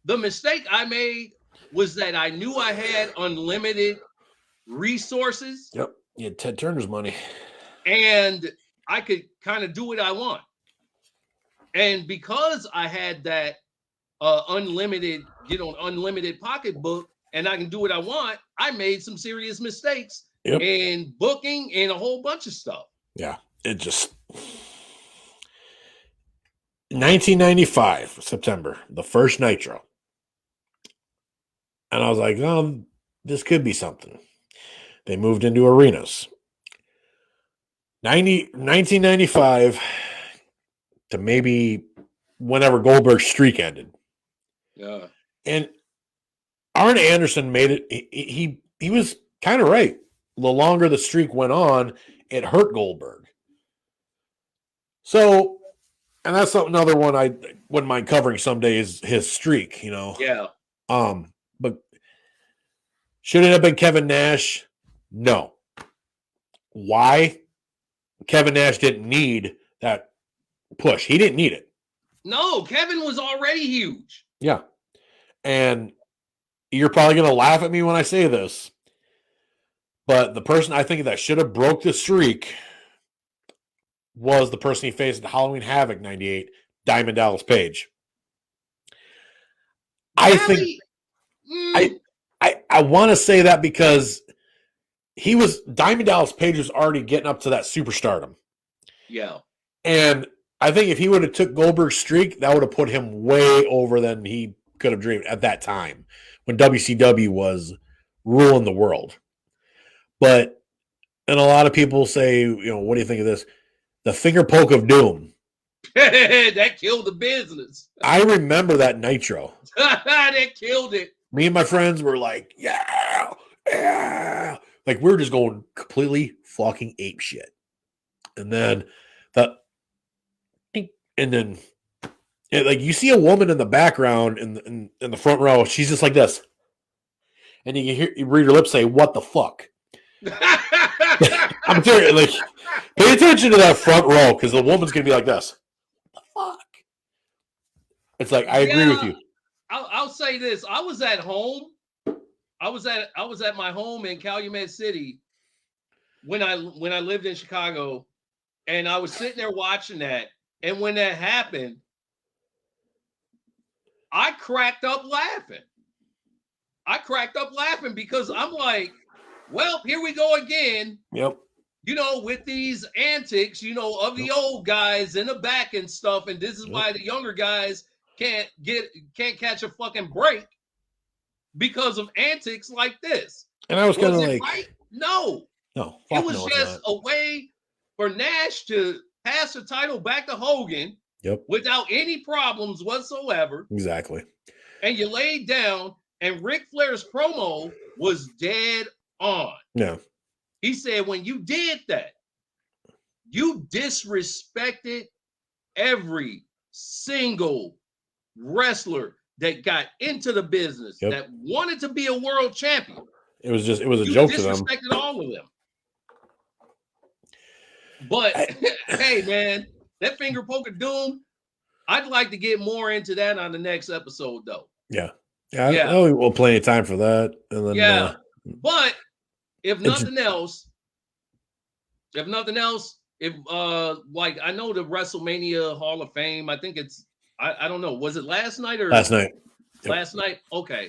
the mistake I made was that I knew I had unlimited resources. Yep. You had Ted Turner's money. And I could kind of do what I want. And because I had that unlimited pocketbook and I can do what I want, I made some serious mistakes in booking and a whole bunch of stuff. Yeah. It just... 1995, September, the first Nitro. And I was like, oh, this could be something. They moved into arenas. 1995 to maybe whenever Goldberg's streak ended. Yeah. And Arn Anderson made it. He he was kind of right. The longer the streak went on, it hurt Goldberg. So, and that's another one I wouldn't mind covering someday is his streak, you know. Yeah. But should it have been Kevin Nash? No. Why? Kevin Nash didn't need that push. He didn't need it. No, Kevin was already huge. Yeah. And you're probably going to laugh at me when I say this, but the person I think that should have broke the streak was the person he faced at Halloween Havoc 98, Diamond Dallas Page. I think I want to say that because Diamond Dallas Page was already getting up to that superstardom. Yeah. And I think if he would have took Goldberg's streak, that would have put him way over than he could have dreamed at that time when WCW was ruling the world. But, and a lot of people say, you know, what do you think of this? The finger poke of doom. That killed the business. I remember that Nitro. That killed it. Me and my friends were like, yeah, yeah. Like we were just going completely fucking ape shit. And then like you see a woman in the background in the front row, she's just like this. And you read her lips say, "What the fuck?" I'm serious. Like, pay attention to that front row because the woman's gonna be like this. What the fuck? It's like I agree with you. I'll say this: I was at home. I was at my home in Calumet City when I lived in Chicago, and I was sitting there watching that. And when that happened, I cracked up laughing. Because I'm like, well, here we go again. Yep. You know, with these antics, you know, of the old guys in the back and stuff. And this is why the younger guys can't catch a fucking break because of antics like this. And I was kind of like, right? No. It was just a way for Nash to pass the title back to Hogan. Yep. Without any problems whatsoever. Exactly. And you laid down, and Ric Flair's promo was dead on. Yeah. He said, when you did that, you disrespected every single wrestler that got into the business that wanted to be a world champion. It was a joke to them. You disrespected all of them. But hey, man, that finger poke of doom, I'd like to get more into that on the next episode, though. Yeah. I know we'll plenty of time for that. And then, but if nothing else, like I know the WrestleMania Hall of Fame, I think it's I don't know, was it last night or last night? Yep. Last night, okay.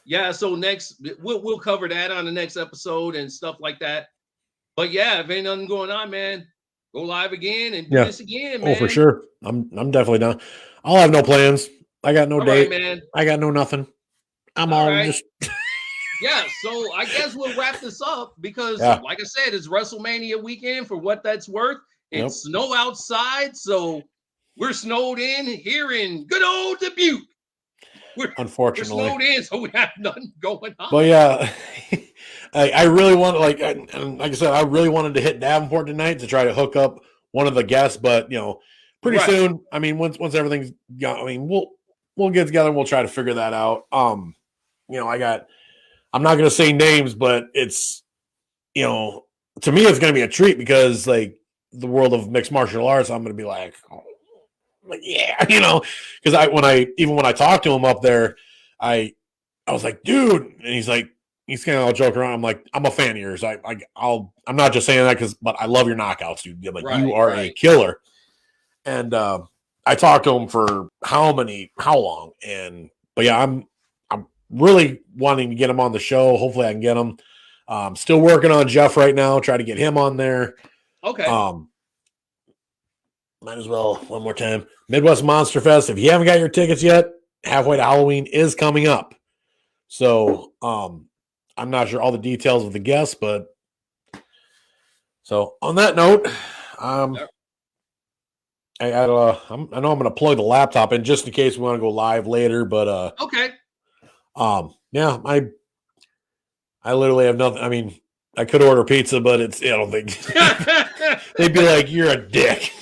Yeah, so next we'll cover that on the next episode and stuff like that. But yeah, if ain't nothing going on, man, go live again and do this again, man. Oh, for sure. I'm definitely down. I'll have no plans. I got no date. Right, man. I got no nothing. I'm all just yeah, so I guess we'll wrap this up because like I said, it's WrestleMania weekend for what that's worth. It's snow outside, so we're snowed in here in good old Dubuque. Unfortunately, we're snowed in, so we have nothing going on. But yeah, I really want, like I said, I really wanted to hit Davenport tonight to try to hook up one of the guests. But you know, pretty soon, I mean, once everything's gone, I mean, we'll get together and we'll try to figure that out. You know, I'm not going to say names, but it's, you know, to me, it's going to be a treat because like the world of mixed martial arts, I'm going to be like, yeah, you know, because when I talked to him up there, I was like, dude, and he's kind of all joking around. I'm like, I'm a fan of yours. I'm not just saying that but I love your knockouts, dude. Like you are a killer. And I talked to him for how long? But yeah, I'm really wanting to get him on the show. Hopefully I can get him. Still working on Jeff right now, try to get him on there. Okay. Might as well one more time. Midwest Monster Fest. If you haven't got your tickets yet, Halfway to Halloween is coming up. So I'm not sure all the details of the guests, but so on that note, I know I'm going to plug the laptop in just in case we want to go live later, but okay. Yeah, I literally have nothing. I mean, I could order pizza, but I don't think they'd be like, "You're a dick."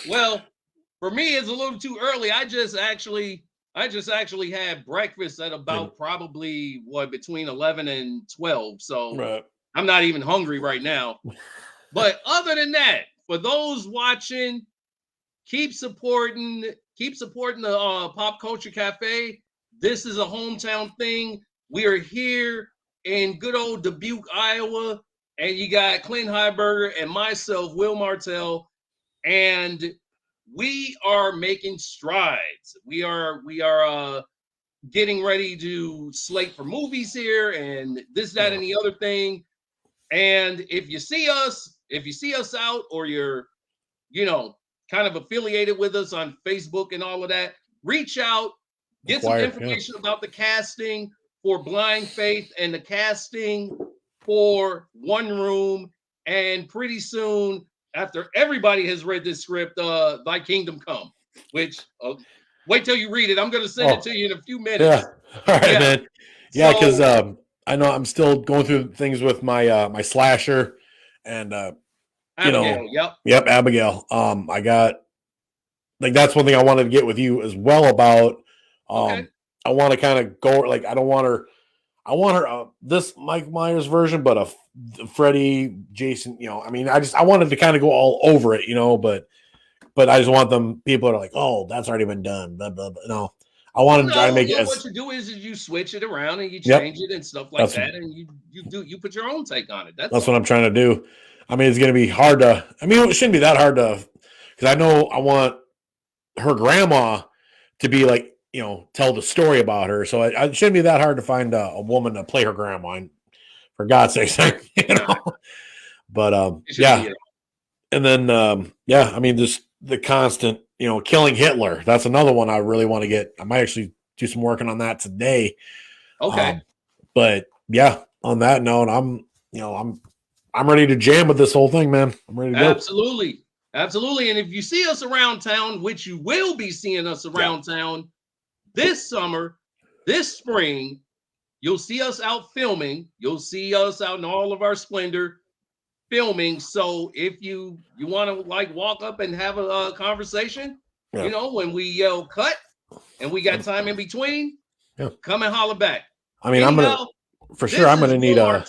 Well, for me, it's a little too early. I just actually had breakfast at about probably between 11 and 12. So Right. I'm not even hungry right now. But other than that, for those watching, keep supporting the Pop Culture Cafe. This is a hometown thing. We are here in good old Dubuque, Iowa, and you got Clint Heiberger and myself, Will Martell, and we are making strides. We are getting ready to slate for movies here and this, that, and the other thing. And if you see us out, or you're, kind of affiliated with us on Facebook and all of that, reach out, get some information about the casting for Blind Faith and the casting for One Room. And pretty soon, after everybody has read this script, Thy Kingdom Come, which wait till you read it. I'm going to send it to you in a few minutes. Yeah. All right, man. Yeah, because I know I'm still going through things with my my slasher and Abigail, yep, Abigail. I got that's one thing I wanted to get with you as well about. I want to kind of go I don't want her. I want her this Mike Myers version, but a Freddy, Jason. I wanted to kind of go all over it, but I just want them. People are like, oh, that's already been done. Blah blah blah. No, I want to try to make it. What you do is you switch it around and you change it and stuff like that, and you put your own take on it. That's what I'm trying to do. I mean, it's going to be hard to. I mean, it shouldn't be that hard to, because I know I want her grandma to be like, tell the story about her. So it shouldn't be that hard to find a woman to play her grandma. And for God's sake, But yeah, and then I mean, just the constant, killing Hitler. That's another one I really want to get. I might actually do some working on that today. Okay. But yeah, on that note, I'm ready to jam with this whole thing, man. I'm ready to go. Absolutely. And if you see us around town, which you will be seeing us around town this summer, this spring, you'll see us out filming. You'll see us out in all of our splendor filming. So if you want to walk up and have a conversation, when we yell cut and we got time in between, come and holler back. I mean, I'm going to need I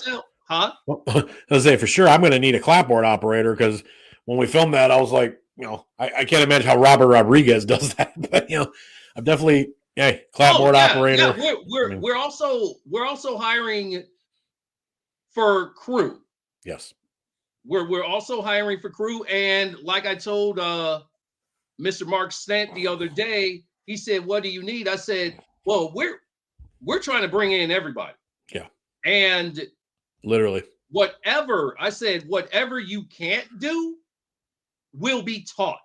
was say for sure I'm going to need a clapboard operator, because when we filmed that, I was like, I can't imagine how Robert Rodriguez does that, but I'm definitely clapboard operator. Yeah. We're also hiring for crew. Yes, we're also hiring for crew, and like I told Mr. Mark Stent the other day, he said, "What do you need?" I said, "Well, we're trying to bring in everybody." Yeah, and literally whatever you can't do will be taught.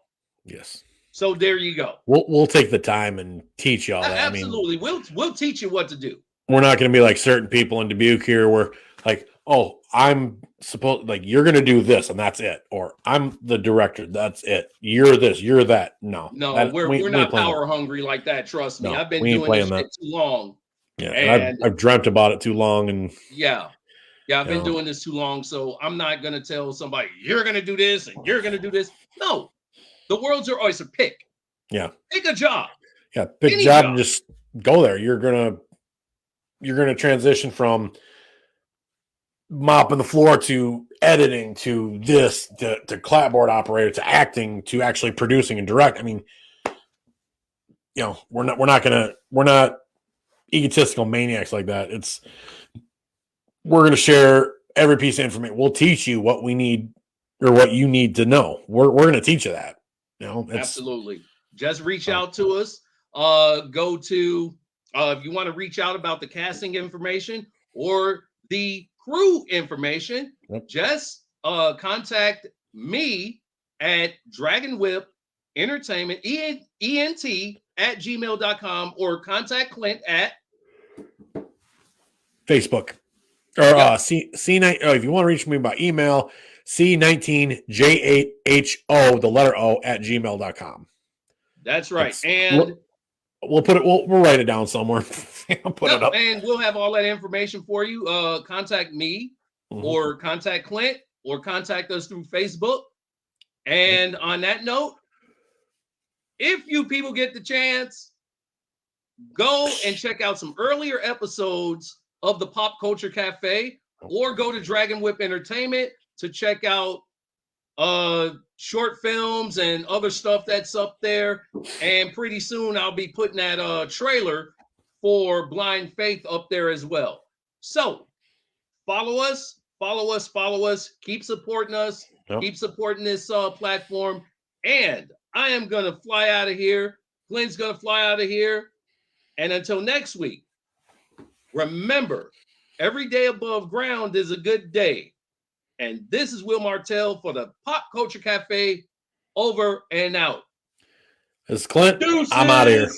Yes. So there you go. We'll take the time and teach y'all that. Absolutely. We'll teach you what to do. We're not going to be like certain people in Dubuque here where like, oh, I'm supposed you're going to do this and that's it. Or I'm the director. That's it. You're this, you're that. No, we're not power hungry like that. Trust me. I've been doing this shit too long. Yeah. And I've dreamt about it too long. And I've been doing this too long. So I'm not going to tell somebody you're going to do this and you're going to do this. No, the world's your oyster. Pick a job. Yeah. Pick a job and just go there. You're going to transition from mopping the floor to editing to this to clapboard operator to acting to actually producing and direct. I mean, we're not egotistical maniacs like that. We're going to share every piece of information. We'll teach you what we need or what you need to know. We're going to teach you that. Absolutely. Just reach out to us. Go to if you want to reach out about the casting information or the crew information, just contact me at Dragon Whip Entertainment, ENT at gmail.com, or contact Clint at Facebook. Or C9. If you want to reach me by email, C19J8HO, the letter O, at gmail.com. That's right. And We'll put it. We'll write it down somewhere. Put it up. And we'll have all that information for you. Contact me or contact Clint or contact us through Facebook. And on that note, if you people get the chance, go and check out some earlier episodes of the Pop Culture Cafe, or go to Dragon Whip Entertainment to check out short films and other stuff that's up there. And pretty soon I'll be putting that trailer for Blind Faith up there as well. So follow us. Keep supporting us. Yep. Keep supporting this platform. And I am going to fly out of here. Clint's going to fly out of here. And until next week, remember, every day above ground is a good day. And this is Will Martell for the Pop Culture Cafe. Over and out. It's Clint. Deuces. I'm out of here.